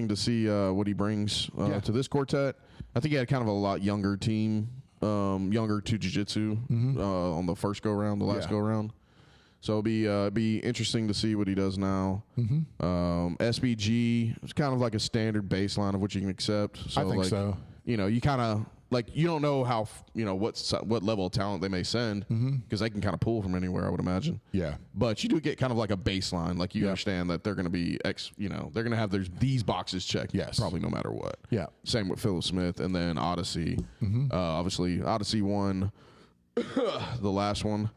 Speaker 2: to see what he brings to this quartet. I think he had kind of a lot younger team, younger to jiu-jitsu on the first go-round, the last go-round. So it'll be interesting to see what he does now. SBG is kind of like a standard baseline of what you can accept. So
Speaker 1: I think so.
Speaker 2: You know, you kind of like you don't know how what level of talent they may send because they can kind of pull from anywhere, I would imagine.
Speaker 1: Yeah,
Speaker 2: but you do get kind of like a baseline, like you understand that they're going to be they're going to have these boxes checked.
Speaker 1: Yes,
Speaker 2: probably no matter what.
Speaker 1: Yeah,
Speaker 2: same with Phillip Smith, and then Odyssey. Obviously, Odyssey won the last one.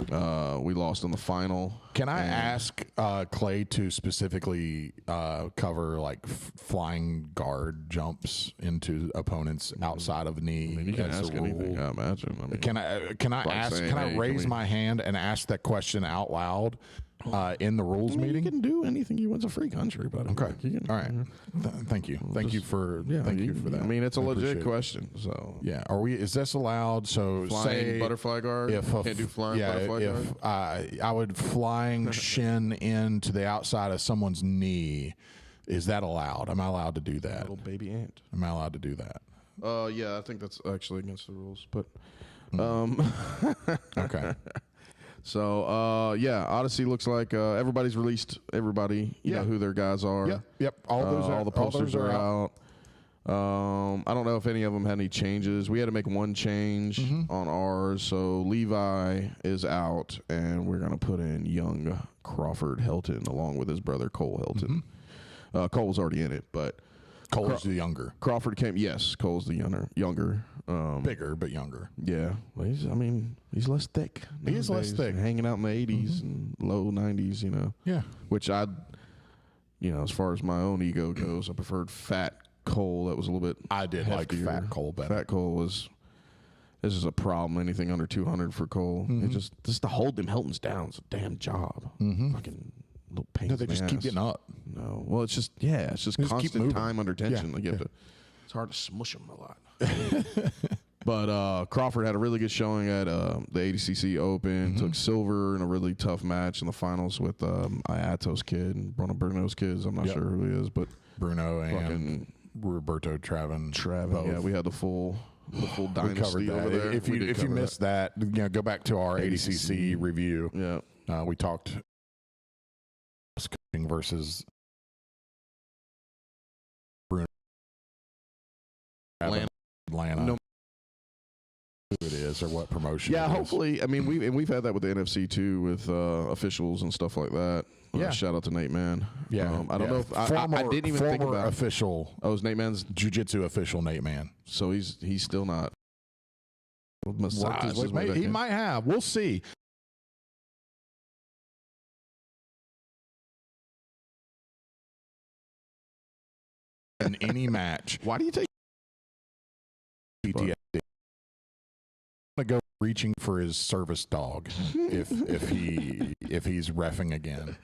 Speaker 2: We lost in the final.
Speaker 1: Can I ask Clay to specifically cover like flying guard jumps into opponents outside of the knee?
Speaker 2: I mean, you can ask anything. I imagine. I mean,
Speaker 1: can I ask? Can I raise my hand and ask that question out loud in the rules meeting?
Speaker 2: You can do anything you want. It's a free country, buddy.
Speaker 1: Okay. All right. Thank you. Thank you for that.
Speaker 2: I mean, it's a legit question. So
Speaker 1: yeah, is this allowed? So
Speaker 2: flying
Speaker 1: say
Speaker 2: butterfly guard. Can't do flying butterfly guard.
Speaker 1: I would flying shin into the outside of someone's knee. Is that allowed? Am I allowed to do that?
Speaker 2: Little baby ant.
Speaker 1: Am I allowed to do that?
Speaker 2: Yeah, I think that's actually against the rules. But
Speaker 1: okay.
Speaker 2: So Odyssey looks like everybody's released. Everybody, you know who their guys are.
Speaker 1: Yep. All the posters are out.
Speaker 2: I don't know if any of them had any changes. We had to make one change on ours. So Levi is out, and we're gonna put in young Crawford Helton along with his brother Cole Helton. Cole's already in it, but
Speaker 1: Cole's the younger.
Speaker 2: Crawford came. Yes, Cole's the younger.
Speaker 1: Bigger but younger.
Speaker 2: Yeah, well, he's less thick.
Speaker 1: He is less thick.
Speaker 2: Hanging out in the 80s and low 90s, you know.
Speaker 1: Yeah.
Speaker 2: Which as far as my own ego goes, I preferred fat Cole. That was a little bit.
Speaker 1: I did
Speaker 2: heftier.
Speaker 1: like fat Cole better.
Speaker 2: Fat Cole was. This is a problem. Anything under 200 for Cole. It just to hold them Heltons down is a damn job. Fucking little pain.
Speaker 1: No, they just keep getting up.
Speaker 2: No, well, it's just constant time under tension.
Speaker 1: Yeah,
Speaker 2: like you have to. It's hard to smush them a lot. But Crawford had a really good showing at the ADCC Open. Took silver in a really tough match in the finals with Ayato's kid and Bruno's kids. I'm not sure who he is, but
Speaker 1: Bruno and Roberto Travin.
Speaker 2: Yeah, we had the full dynasty over there.
Speaker 1: If you missed that, go back to our ADCC review.
Speaker 2: Yeah,
Speaker 1: we talked coaching versus Bruno. Atlanta. No. Who it is or what promotion.
Speaker 2: Yeah, hopefully. I mean, we've had that with the NFC too, with officials and stuff like that. Yeah. Shout out to Nate Man.
Speaker 1: Yeah.
Speaker 2: I don't know if I didn't even think about
Speaker 1: official.
Speaker 2: Oh, it's Nate Man's
Speaker 1: jiu-jitsu official Nate Man.
Speaker 2: So he's still not.
Speaker 1: He might have. We'll see. In any match.
Speaker 2: Why do you take
Speaker 1: PTSD? To go reaching for his service dog if he's reffing again.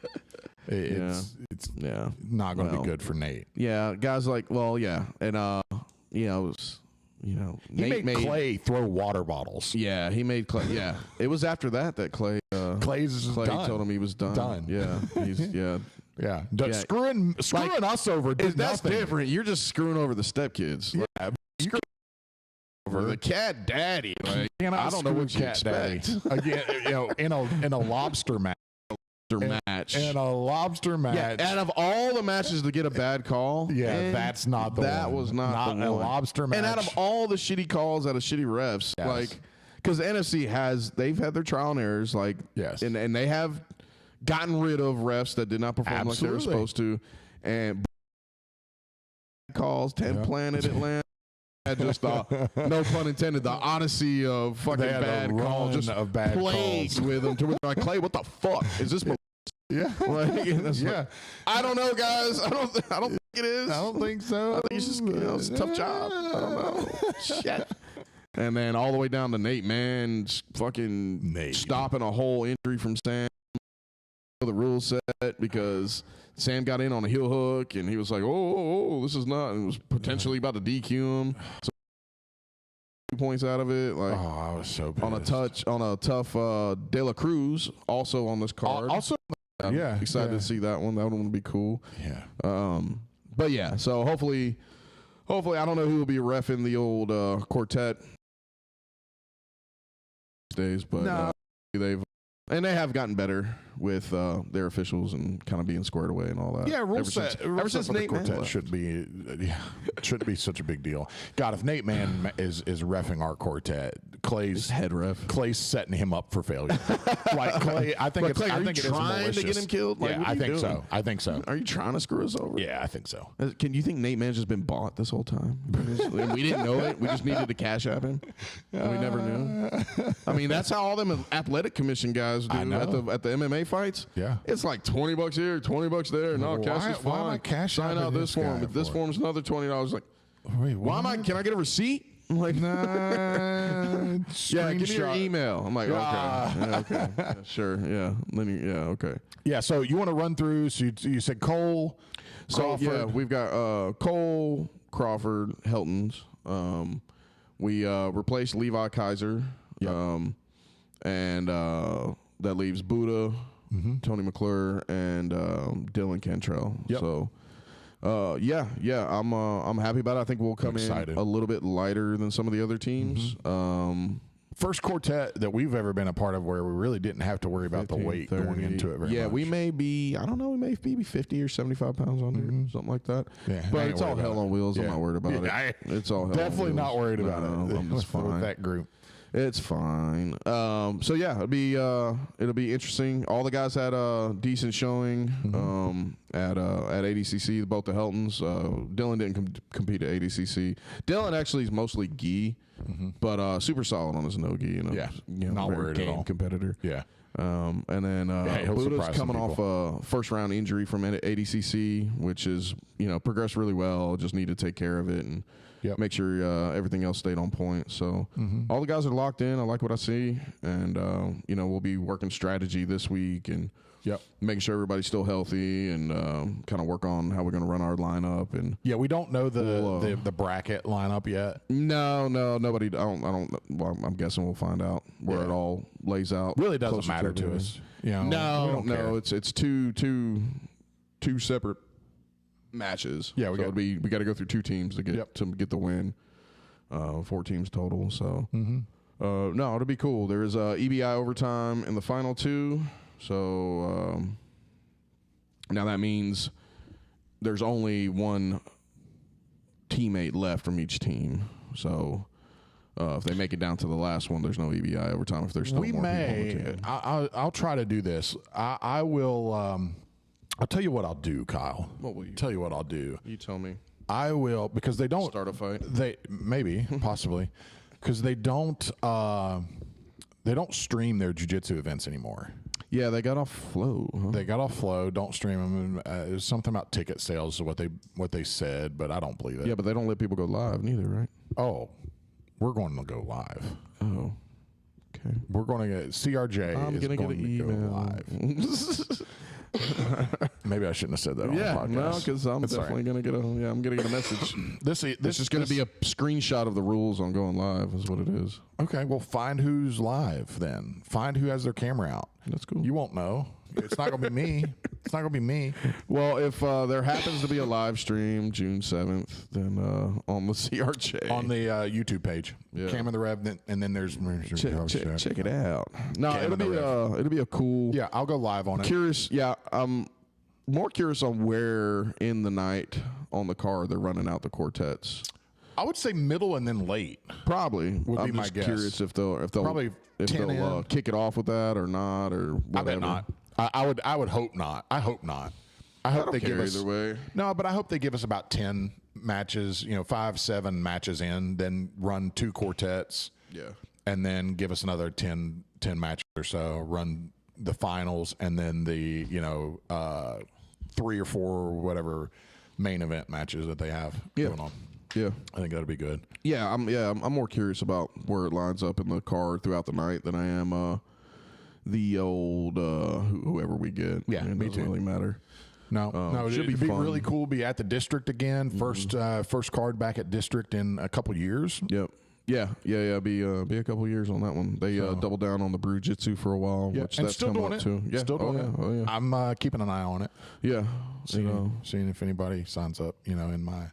Speaker 1: It's not going to be good for Nate.
Speaker 2: Yeah, guys like and
Speaker 1: he made Clay throw water bottles.
Speaker 2: Yeah, he made Clay. Yeah, it was after that Clay
Speaker 1: Clay
Speaker 2: done. Told him he was done. Yeah,
Speaker 1: screwing us over.
Speaker 2: That's different. You're just screwing over the stepkids.
Speaker 1: Yeah.
Speaker 2: Over the cat daddy. Like,
Speaker 1: I don't know what you expect. Again, in a lobster match. In a lobster match.
Speaker 2: Yeah, out of all the matches to get a bad call,
Speaker 1: that's not the one.
Speaker 2: That was not the one.
Speaker 1: A lobster match.
Speaker 2: And out of all the shitty calls out of shitty refs, because the NFC they've had their trial and errors, and they have gotten rid of refs that did not perform like they were supposed to, and calls 10 Planet Atlanta. Just no pun intended, the Odyssey of fucking bad calls, just plagued with them. To where they're like, Clay, what the fuck is this?
Speaker 1: Yeah,
Speaker 2: like, I don't know, guys. I don't think it is.
Speaker 1: I don't think so.
Speaker 2: I think it's just it's a tough job. I don't know. Shit. And then all the way down to Nate, man, stopping a whole injury from Sam. The rule set because Sam got in on a heel hook and he was like, oh, this is not, and was potentially about to DQ him. So 2 points out of it. Like,
Speaker 1: I was so pissed.
Speaker 2: on a tough De La Cruz also on this card. I'm excited to see that one. That one would be cool.
Speaker 1: Yeah.
Speaker 2: But yeah, so hopefully I don't know who will be reffing the old quartet days, but they have gotten better with their officials and kind of being squared away and all that.
Speaker 1: Yeah, ever since Nate Quartet shouldn't be such a big deal. God, if Nate Man is reffing our quartet, Clay's
Speaker 2: head ref.
Speaker 1: Clay's setting him up for failure. Like Clay, I think
Speaker 2: Clay, are you trying to get him killed?
Speaker 1: Like, I think so. I think so.
Speaker 2: Are you trying to screw us over?
Speaker 1: Yeah, I think so.
Speaker 2: Can you think Nate Man's just been bought this whole time? We didn't know it. We just needed to cash at him. And we never knew. I mean, that's how all them athletic commission guys do at the MMA fights.
Speaker 1: Yeah.
Speaker 2: It's like $20 here, $20 there. No, cash is fine.
Speaker 1: Why am I cashing
Speaker 2: Sign out this form. If this form's another $20, like,
Speaker 1: wait,
Speaker 2: why am I? Can I get a receipt? I'm like,
Speaker 1: nah.
Speaker 2: Yeah, give me your email. I'm like, okay, yeah, sure, yeah, okay.
Speaker 1: Yeah, so you want to run through? So you said Cole, Crawford.
Speaker 2: So yeah, we've got Cole, Crawford, Heltons. We replaced Levi Kaiser, and that leaves Buddha, Tony McClure, and Dylan Cantrell.
Speaker 1: Yep.
Speaker 2: So, I'm happy about it. I think we'll come in a little bit lighter than some of the other teams.
Speaker 1: First quartet that we've ever been a part of where we really didn't have to worry about the weight 30, going into it very much.
Speaker 2: We may be, I don't know, we may be 50 or 75 pounds under, something like that.
Speaker 1: Yeah,
Speaker 2: but it's all hell on wheels. I'm not worried about it. It's all hell
Speaker 1: definitely
Speaker 2: on wheels.
Speaker 1: Not worried about it.
Speaker 2: I'm just fine
Speaker 1: with that group.
Speaker 2: It's fine. So yeah, it'll be interesting. All the guys had a decent showing at ADCC. Both the Heltons. Dylan didn't compete at ADCC. Dylan actually is mostly gi, but super solid on his no gi.
Speaker 1: Not worried at all.
Speaker 2: Competitor.
Speaker 1: Yeah.
Speaker 2: And then Buddha's coming off a first round injury from ADCC, which is progressed really well. Just need to take care of it and. Yep. Make sure everything else stayed on point. So all the guys are locked in. I like what I see, and we'll be working strategy this week and making sure everybody's still healthy and kind of work on how we're going to run our lineup. And
Speaker 1: we don't know the bracket lineup yet.
Speaker 2: No, nobody. I don't. Well, I'm guessing we'll find out where it all lays out.
Speaker 1: Really doesn't matter to us.
Speaker 2: No. It's two separate matches.
Speaker 1: Yeah,
Speaker 2: we got to go through 2 teams to get the win. 4 teams total. So no, it'll be cool. There is EBI overtime in the final 2. So Now that means there's only one teammate left from each team. So if they make it down to the last one, there's no EBI overtime if there's still more people on the team.
Speaker 1: I'll try to do this. I will. I'll tell you what I'll do, Kyle.
Speaker 2: What will you?
Speaker 1: Tell you what I'll do.
Speaker 2: You tell me.
Speaker 1: I will, because they don't
Speaker 2: start a fight.
Speaker 1: They maybe possibly because they don't stream their jiu-jitsu events anymore.
Speaker 2: Yeah, they got off Flow. Huh?
Speaker 1: They got off Flow. Don't stream them. It was something about ticket sales is what they said, but I don't believe it.
Speaker 2: Yeah, but they don't let people go live neither, right?
Speaker 1: Oh, we're going to go live.
Speaker 2: Oh, okay.
Speaker 1: We're going to get CRJ.
Speaker 2: I'm
Speaker 1: is
Speaker 2: going to
Speaker 1: go live. Maybe I shouldn't have said that on the podcast.
Speaker 2: No, because I'm definitely going to get I'm going to get a message. This is going to be a screenshot of the rules on going live is what it is.
Speaker 1: Okay, well, find who's live then. Find who has their camera out.
Speaker 2: That's cool.
Speaker 1: You won't know. It's not going to be me. It's not going to be me.
Speaker 2: Well, if there happens to be a live stream June 7th, then on the CRJ.
Speaker 1: On the YouTube page. Yeah. Cam and the Rev, and then there's...
Speaker 2: Check it out. No, it'll be a cool...
Speaker 1: Yeah, I'll go live on it.
Speaker 2: Curious, yeah. I'm more curious on where in the night on the card they're running out the quartets.
Speaker 1: I would say middle and then late.
Speaker 2: Probably
Speaker 1: would be my guess.
Speaker 2: Curious if they'll kick it off with that or not or whatever.
Speaker 1: I bet not. I would hope not. I hope not. I hope they give us
Speaker 2: either way.
Speaker 1: No, but I hope they give us about 10 matches. 5-7 matches in, then run 2 quartets.
Speaker 2: Yeah,
Speaker 1: and then give us another 10 matches or so. Run the finals and then the 3 or 4 whatever main event matches that they have going on.
Speaker 2: Yeah,
Speaker 1: I think that'll be good.
Speaker 2: Yeah, I'm more curious about where it lines up in the card throughout the night than I am the old whoever we get.
Speaker 1: Yeah,
Speaker 2: it
Speaker 1: me
Speaker 2: doesn't
Speaker 1: too.
Speaker 2: really matter.
Speaker 1: No, it should be really cool. Be at the district again. First card back at district in a couple years.
Speaker 2: Yep. Yeah. Be a couple years on that one. They doubled down on the brew jitsu for a while, which
Speaker 1: and
Speaker 2: that's
Speaker 1: still
Speaker 2: coming
Speaker 1: doing
Speaker 2: up
Speaker 1: it.
Speaker 2: too. Yeah,
Speaker 1: still doing it.
Speaker 2: Oh yeah.
Speaker 1: I'm keeping an eye on it.
Speaker 2: Yeah,
Speaker 1: seeing if anybody signs up. In my.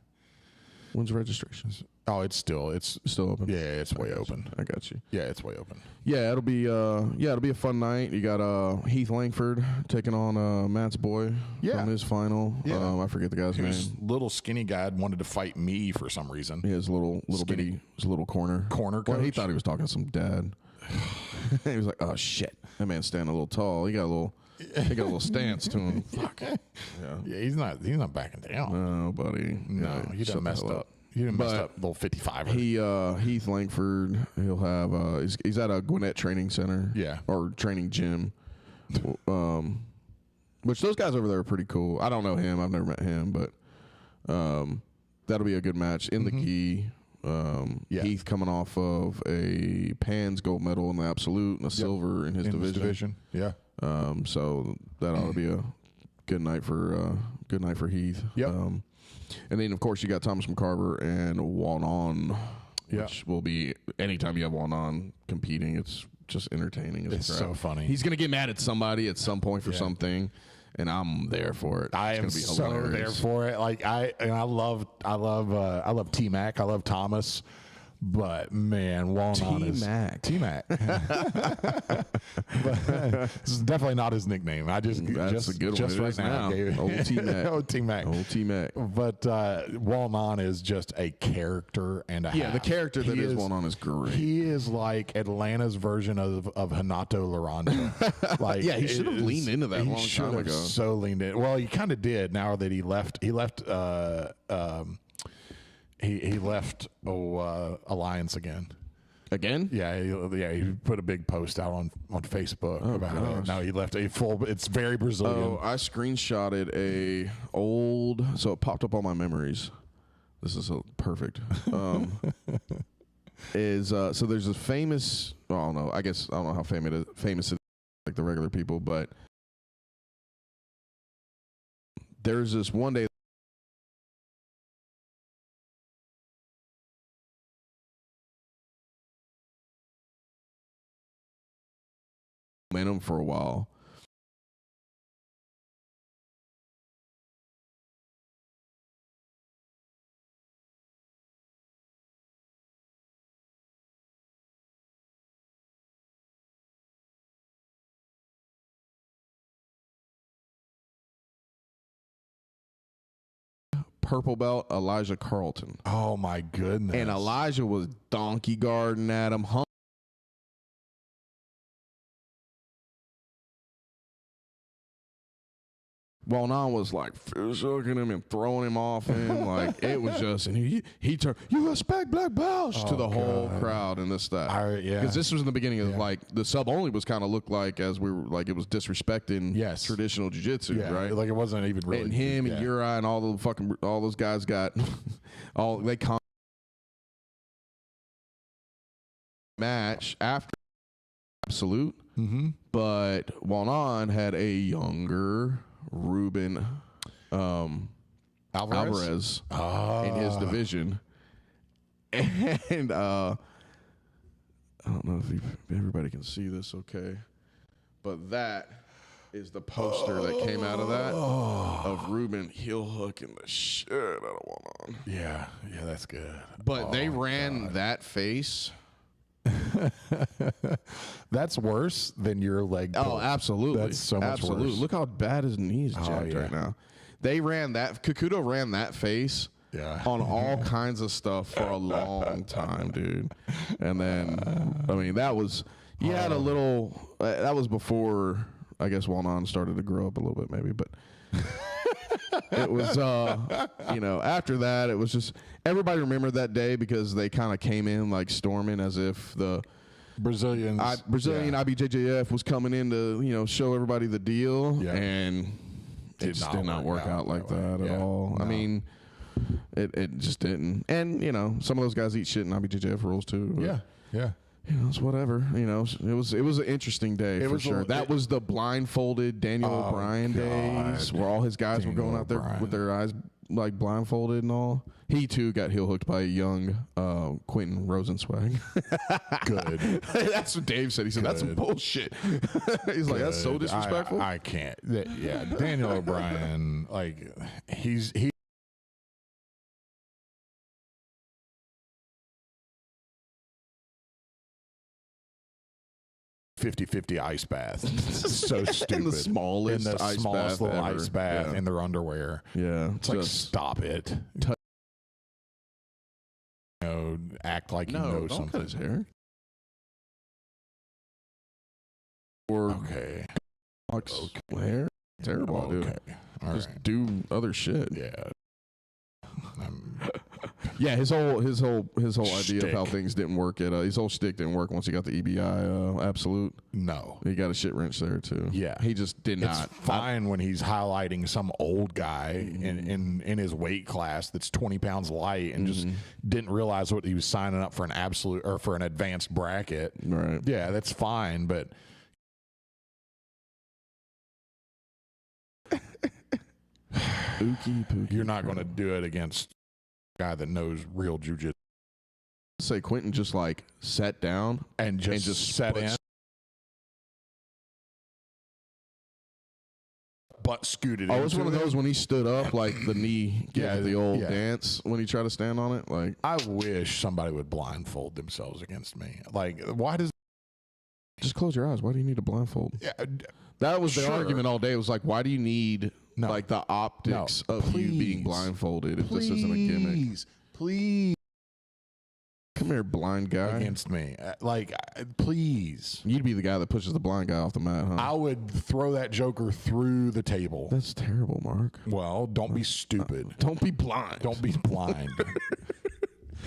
Speaker 2: When's registrations?
Speaker 1: Oh, it's still
Speaker 2: open.
Speaker 1: Yeah, it's way open.
Speaker 2: I got you.
Speaker 1: Yeah, it's way open.
Speaker 2: Yeah, it'll be a fun night. You got Heath Langford taking on Matt's boy from his final.
Speaker 1: Yeah.
Speaker 2: I forget the guy's name.
Speaker 1: Little skinny guy wanted to fight me for some reason.
Speaker 2: Yeah, his little bitty, his little corner
Speaker 1: coach.
Speaker 2: Well, he thought he was talking to some dad. He was like, "Oh shit, that man's standing a little tall. He got a little stance to him." Fuck.
Speaker 1: Yeah, he's not backing down.
Speaker 2: No, buddy.
Speaker 1: No, he done messed up. He done messed up little 55.
Speaker 2: Heath Langford, he'll have he's at a Gwinnett training center.
Speaker 1: Yeah.
Speaker 2: Or training gym. Which those guys over there are pretty cool. I don't know him. I've never met him, but that'll be a good match in the gi. Heath coming off of a Pans gold medal in the absolute and a silver in his division.
Speaker 1: Yeah.
Speaker 2: So that ought to be a good night for Heath.
Speaker 1: Yep.
Speaker 2: And then of course you got Thomas McCarver and Juanon, which will be anytime you have Juanon competing, it's just entertaining.
Speaker 1: It's so funny.
Speaker 2: He's gonna get mad at somebody at some point for something. And I'm there for it.
Speaker 1: I am so there for it. Like I love T Mac. I love Thomas, but man, T Mac. But it's definitely not his nickname. I just
Speaker 2: that's a good
Speaker 1: just
Speaker 2: one.
Speaker 1: Right now gave
Speaker 2: Old T Mac.
Speaker 1: Old T Mac.
Speaker 2: Old T Mac.
Speaker 1: But Walnon is just a character and a half.
Speaker 2: The character that is Walnon is great.
Speaker 1: He is like Atlanta's version of Hanato Laronda. Like
Speaker 2: he should have leaned into that a long time ago.
Speaker 1: So leaned in. Well, he kind of did. Now that he left Alliance again.
Speaker 2: Again?
Speaker 1: Yeah, he put a big post out on Facebook about it. Now he left a full. It's very Brazilian.
Speaker 2: Oh, I screenshotted a old. So it popped up on my memories. This is perfect. So there's this famous. I don't know. I guess I don't know how famous it is, like the regular people, but there's this one day. Momentum for a while. purple belt Elijah Carlton.
Speaker 1: Oh my goodness!
Speaker 2: And Elijah was donkey guarding at him. Walnon was like looking him and throwing him off him. Like, it was just, and he turned, you respect black belts to the whole crowd and this, that.
Speaker 1: Yeah.
Speaker 2: Because this was in the beginning of like, the sub only was kind of looked like as we were like, it was disrespecting traditional jiu-jitsu, right?
Speaker 1: Like, it wasn't even really.
Speaker 2: And him and Uri and all those guys got, they match after Absolute. But Walnon had a younger Ruben Alvarez in his division, and I don't know if everybody can see this, okay, but that is the poster that came out of that of Ruben heel hooking the shit out of Walnon.
Speaker 1: Yeah, that's good.
Speaker 2: But they ran that face.
Speaker 1: That's worse than your leg pull.
Speaker 2: Oh, absolutely.
Speaker 1: That's so much worse.
Speaker 2: Look how bad his knee's jacked right now. They ran that. Kakuto ran that face on all kinds of stuff for a long time, dude. And then, I mean, that was, he had a little, that was before, I guess, Walnon started to grow up a little bit, maybe, but it was, after that, it was just, everybody remembered that day because they kind of came in like storming as if the Brazilian IBJJF was coming in to, show everybody the deal. Yeah. And it just did not work out like that at all. No. I mean, it just didn't. And, some of those guys eat shit in IBJJF rules too.
Speaker 1: Yeah.
Speaker 2: It's whatever. It was an interesting day for sure. That was the blindfolded Daniel O'Brien days where all his guys were going out there with their eyes like blindfolded and all. He too got heel hooked by a young Quentin Rosenzweig.
Speaker 1: Good.
Speaker 2: That's what Dave said. He said that's some bullshit. He's like, that's so disrespectful.
Speaker 1: I can't. Yeah, Daniel O'Brien, like he. 50-50 ice bath. So stupid.
Speaker 2: In the smallest
Speaker 1: little ice bath in their underwear.
Speaker 2: Yeah.
Speaker 1: It's like, stop it. Act like you know something.
Speaker 2: Cut his hair. Okay. Hair? Terrible, dude. Just do other shit.
Speaker 1: Yeah.
Speaker 2: Yeah, his whole idea of how things didn't work his whole shtick didn't work once he got the EBI Absolute.
Speaker 1: No,
Speaker 2: he got a shit wrench there too.
Speaker 1: Yeah,
Speaker 2: he just did not.
Speaker 1: It's fine when he's highlighting some old guy in his weight class that's 20 pounds light and just didn't realize what he was signing up for an absolute or for an advanced bracket.
Speaker 2: Right.
Speaker 1: Yeah, that's fine, but. You're not going to do it against a guy that knows real jiu-jitsu.
Speaker 2: Say Quentin just like sat down
Speaker 1: and just sat in. Butt scooted.
Speaker 2: Oh, it's one of those when he stood up, like the knee, the old dance when he tried to stand on it. Like,
Speaker 1: I wish somebody would blindfold themselves against me. Like, why does?
Speaker 2: Just close your eyes. Why do you need a blindfold?
Speaker 1: Yeah,
Speaker 2: that was the argument all day. It was like, why do you need like the optics of you being blindfolded if this isn't a gimmick?
Speaker 1: Please.
Speaker 2: Come here, blind guy.
Speaker 1: Against me. Please.
Speaker 2: You'd be the guy that pushes the blind guy off the mat, huh?
Speaker 1: I would throw that joker through the table.
Speaker 2: That's terrible, Mark.
Speaker 1: Well, don't be stupid.
Speaker 2: Don't be blind.
Speaker 1: Don't be blind.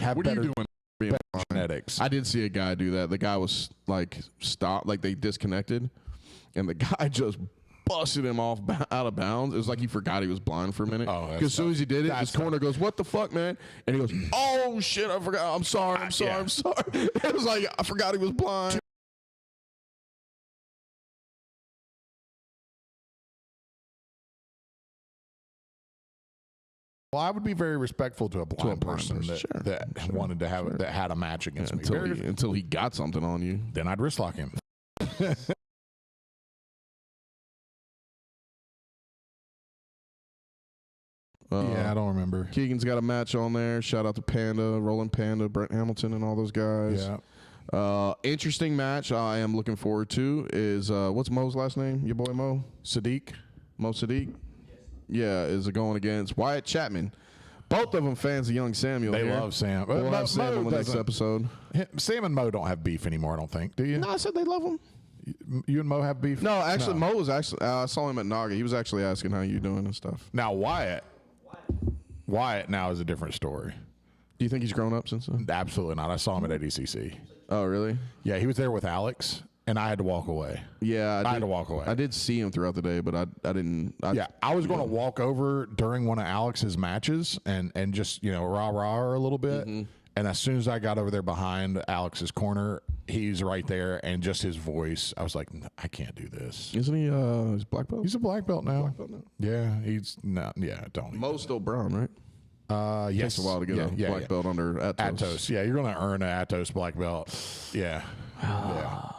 Speaker 2: What are you doing?
Speaker 1: Better genetics.
Speaker 2: I did see a guy do that. The guy was like stopped, like they disconnected, and the guy just busted him off out of bounds. It was like he forgot he was blind for a minute. Because as soon as he did it, his corner goes, "What the fuck, man?" And he goes, "Oh shit, I forgot. I'm sorry. I'm sorry. It was like I forgot he was blind.
Speaker 1: Well, I would be very respectful to a blind person that wanted to have that had a match against me
Speaker 2: until he got something on you.
Speaker 1: Then I'd wrist lock him. Yeah, I don't remember.
Speaker 2: Keegan's got a match on there. Shout out to Panda, Roland Panda, Brent Hamilton, and all those guys.
Speaker 1: Yeah.
Speaker 2: Interesting match I am looking forward to is what's Mo's last name? Your boy Mo?
Speaker 1: Sadiq.
Speaker 2: Mo Sadiq? Yeah, is going against Wyatt Chapman. Both of them fans of young Samuel.
Speaker 1: They love Sam.
Speaker 2: We'll have Sam on the next episode.
Speaker 1: Sam and Mo don't have beef anymore, I don't think. Do you?
Speaker 2: No, I said they love him.
Speaker 1: You and Mo have beef?
Speaker 2: No, actually, Mo was actually. I saw him at Naga. He was actually asking how you doing and stuff.
Speaker 1: Now Wyatt now is a different story.
Speaker 2: Do you think he's grown up since then?
Speaker 1: Absolutely not. I saw him at ADCC.
Speaker 2: Oh, really?
Speaker 1: Yeah, he was there with Alex, and I had to walk away.
Speaker 2: Yeah,
Speaker 1: I had to walk away.
Speaker 2: I did see him throughout the day, but I didn't.
Speaker 1: I was going to walk over during one of Alex's matches and just rah a little bit. Mm-hmm. And as soon as I got over there behind Alex's corner, he's right there, and just his voice, I was like, I can't do this.
Speaker 2: Isn't he? He's black belt.
Speaker 1: He's a black belt now. Yeah, he's not. Yeah, don't.
Speaker 2: Mo's still brown, right?
Speaker 1: Yes.
Speaker 2: Takes a while to get a black belt under Atos.
Speaker 1: Atos. Yeah, you're going to earn an Atos black belt. Yeah.
Speaker 2: Yeah.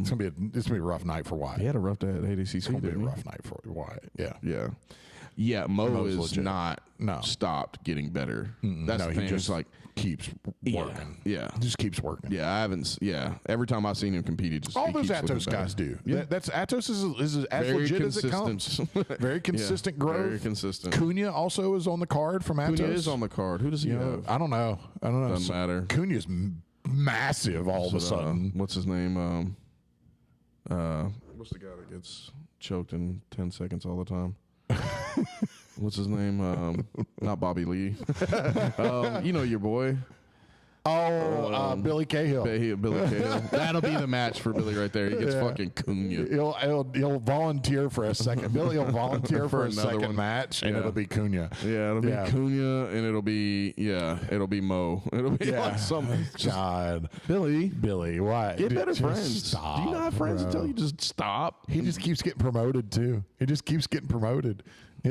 Speaker 1: It's gonna be a rough night for Wyatt.
Speaker 2: He had a rough day at ADCC.
Speaker 1: It's gonna be a rough night for Wyatt. Yeah.
Speaker 2: Yeah, Mo is
Speaker 1: legit.
Speaker 2: not stopped getting better. That's the thing.
Speaker 1: He just keeps working.
Speaker 2: Yeah.
Speaker 1: He just keeps working.
Speaker 2: Yeah, I haven't. Yeah, every time I've seen him compete, he
Speaker 1: all those Atos guys do. Yeah, that's Atos is as very legit consistent. As it comes. Very consistent growth.
Speaker 2: Very consistent.
Speaker 1: Cunha also is on the card from Atos.
Speaker 2: Cunha is on the card. Who does he have?
Speaker 1: I don't know.
Speaker 2: Doesn't matter.
Speaker 1: Cunha's massive all of a sudden.
Speaker 2: What's his name? What's the guy that gets choked in 10 seconds all the time? What's his name? Not Bobby Lee. You know your boy.
Speaker 1: Billy Cahill.
Speaker 2: Billy Cahill. That'll be the match for Billy right there. He gets fucking Cunha.
Speaker 1: He'll volunteer for a second. Billy will volunteer for a second match, and it'll be Cunha.
Speaker 2: Yeah, it'll be Cunha, and it'll be Mo. It'll be like something.
Speaker 1: God,
Speaker 2: Billy,
Speaker 1: why?
Speaker 2: Get better friends.
Speaker 1: Stop,
Speaker 2: do you not have friends until you just stop?
Speaker 1: He just keeps getting promoted too. He just keeps getting promoted. He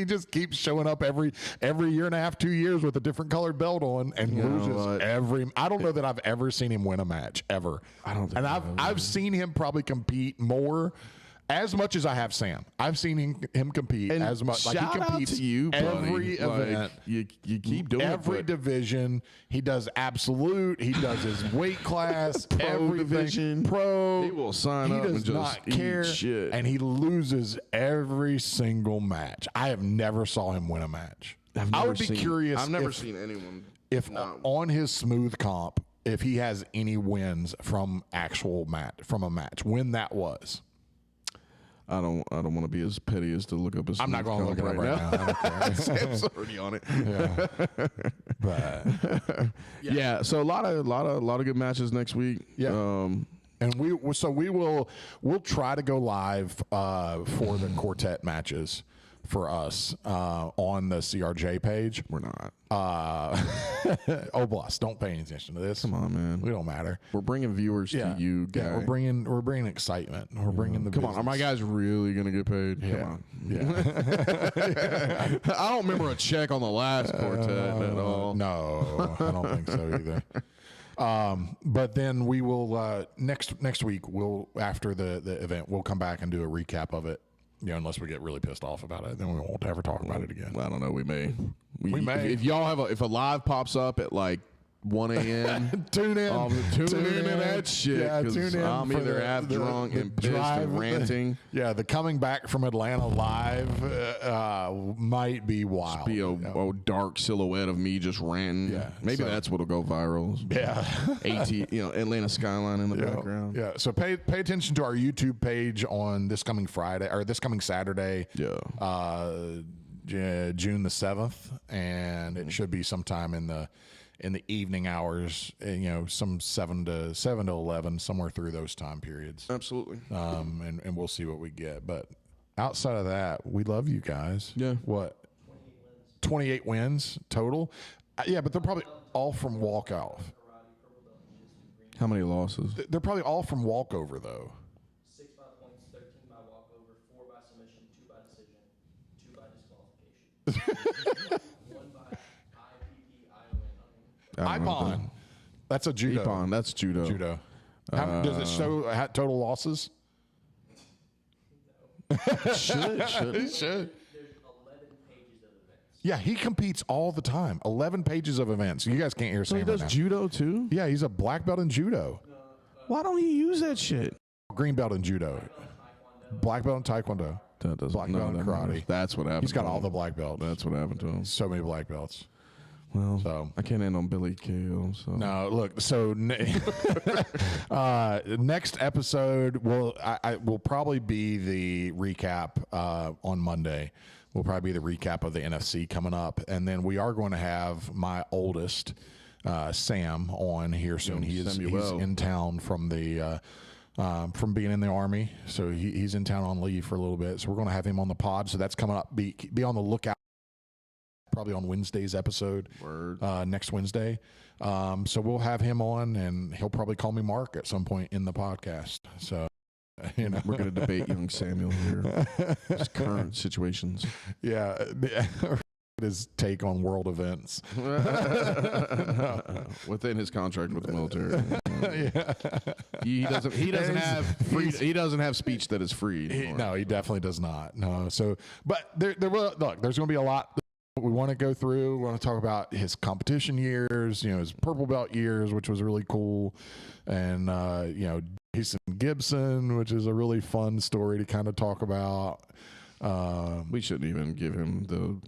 Speaker 1: just keeps showing up every year and a half, 2 years with a different colored belt on and loses every. I don't know that I've ever seen him win a match ever.
Speaker 2: I don't think.
Speaker 1: And I've seen him probably compete more. As much as I have Sam, I've seen him compete
Speaker 2: and
Speaker 1: as much.
Speaker 2: Like he competes
Speaker 1: out to
Speaker 2: you,
Speaker 1: every event.
Speaker 2: You keep doing
Speaker 1: every division. He does absolute. He does his weight class.
Speaker 2: Pro division.
Speaker 1: Pro.
Speaker 2: He will sign up and just
Speaker 1: not care.
Speaker 2: Eat shit.
Speaker 1: And he loses every single match. I have never saw him win a match. I would be curious.
Speaker 2: I've never seen anyone
Speaker 1: on his smooth comp if he has any wins from a match. When that was.
Speaker 2: I don't want to be as petty as to look up his.
Speaker 1: I'm not going to look it up right now. I don't care.
Speaker 2: Sam's already on it.
Speaker 1: Yeah. But
Speaker 2: yeah. So a lot of good matches next week.
Speaker 1: Yeah. And we'll try to go live for the quartet matches for us on the CRJ page.
Speaker 2: We're not.
Speaker 1: Oblast, don't pay any attention to this.
Speaker 2: Come on, man.
Speaker 1: We don't matter.
Speaker 2: We're bringing viewers to you guys.
Speaker 1: Yeah, we're bringing excitement. We're bringing the
Speaker 2: Come on, are my guys really going to get paid?
Speaker 1: Yeah.
Speaker 2: Come on.
Speaker 1: Yeah.
Speaker 2: I don't remember a check on the last quartet at all.
Speaker 1: No, I don't think so either. But then we will next week after the event we'll come back and do a recap of it. Unless we get really pissed off about it, then we won't ever talk about it again.
Speaker 2: Well, I don't know. We may.
Speaker 1: If
Speaker 2: y'all have if a live pops up at like 1 a.m.
Speaker 1: tune in.
Speaker 2: Tune in that shit.
Speaker 1: Yeah, tune in.
Speaker 2: I'm either half drunk and pissed and ranting.
Speaker 1: The coming back from Atlanta live might be wild.
Speaker 2: Be a dark silhouette of me just ranting.
Speaker 1: Yeah,
Speaker 2: maybe that's what'll go viral.
Speaker 1: Yeah,
Speaker 2: Atlanta skyline in the background.
Speaker 1: Yeah, so pay attention to our YouTube page on this coming Friday or this coming Saturday.
Speaker 2: Yeah,
Speaker 1: June the 7th, and it should be sometime in the evening hours, some 7 to 11, somewhere through those time periods.
Speaker 2: Absolutely.
Speaker 1: And we'll see what we get. But outside of that, we love you guys.
Speaker 2: Yeah.
Speaker 1: What? 28 wins total? Yeah, but they're probably all from walkout.
Speaker 2: How many losses?
Speaker 1: They're probably all from walkover, though.
Speaker 3: 6 by points, 13 by walkover, 4 by submission, 2 by decision, 2 by disqualification. 1 by
Speaker 1: Ippon. That's a judo.
Speaker 2: Ippon, that's judo.
Speaker 1: Judo. Does it show total losses?
Speaker 2: Should.
Speaker 1: It should.
Speaker 3: There's 11 pages of events.
Speaker 1: Yeah, he competes all the time. 11 pages of events. You guys can't hear Sam.
Speaker 2: So he does judo too?
Speaker 1: Yeah, he's a black belt in judo.
Speaker 2: Why don't he use that shit?
Speaker 1: Green belt in judo. Black belt in taekwondo.
Speaker 2: That doesn't.
Speaker 1: Black belt in karate.
Speaker 2: That's what happened.
Speaker 1: He's got all the black belts.
Speaker 2: That's what happened to him.
Speaker 1: So many black belts.
Speaker 2: Well,
Speaker 1: so
Speaker 2: I can't end on Billy Cahill. So
Speaker 1: no, look. So next episode will probably be the recap on Monday. Will probably be the recap of the NFC coming up, and then we are going to have my oldest Sam on here soon. He's in town from the. From being in the Army, so he's in town on leave for a little bit. So we're going to have him on the pod. So that's coming up. Be on the lookout. Probably on Wednesday's episode, next Wednesday. So we'll have him on, and he'll probably call me Mark at some point in the podcast. So, you know,
Speaker 2: we're going to debate young Samuel here, his current situations.
Speaker 1: Yeah, his take on world events
Speaker 2: within his contract with the military.
Speaker 1: Yeah.
Speaker 2: He doesn't have speech that is free.
Speaker 1: No, he definitely does not. No. So, but there's going to be a lot. We want to go through. We want to talk about his competition years, his purple belt years, which was really cool, and Jason Gibson, which is a really fun story to kind of talk about.
Speaker 2: We shouldn't even give him the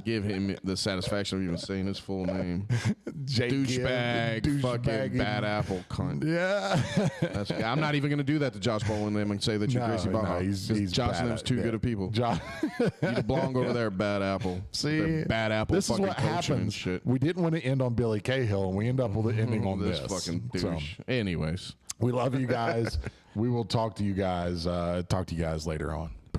Speaker 2: give him the satisfaction of even saying his full name. Douchebag, fucking bad apple cunt.
Speaker 1: Yeah.
Speaker 2: I'm not even going to do that to Josh Bowen and say that you're Gracie Baja. He's Josh and them's too good of people. You belong over there, bad apple.
Speaker 1: See,
Speaker 2: bad apple.
Speaker 1: This is what happens.
Speaker 2: Shit.
Speaker 1: We didn't want to end on Billy Cahill, and we end up with an ending on this.
Speaker 2: Fucking douche. Anyways,
Speaker 1: we love you guys. We will talk to you guys. Later on.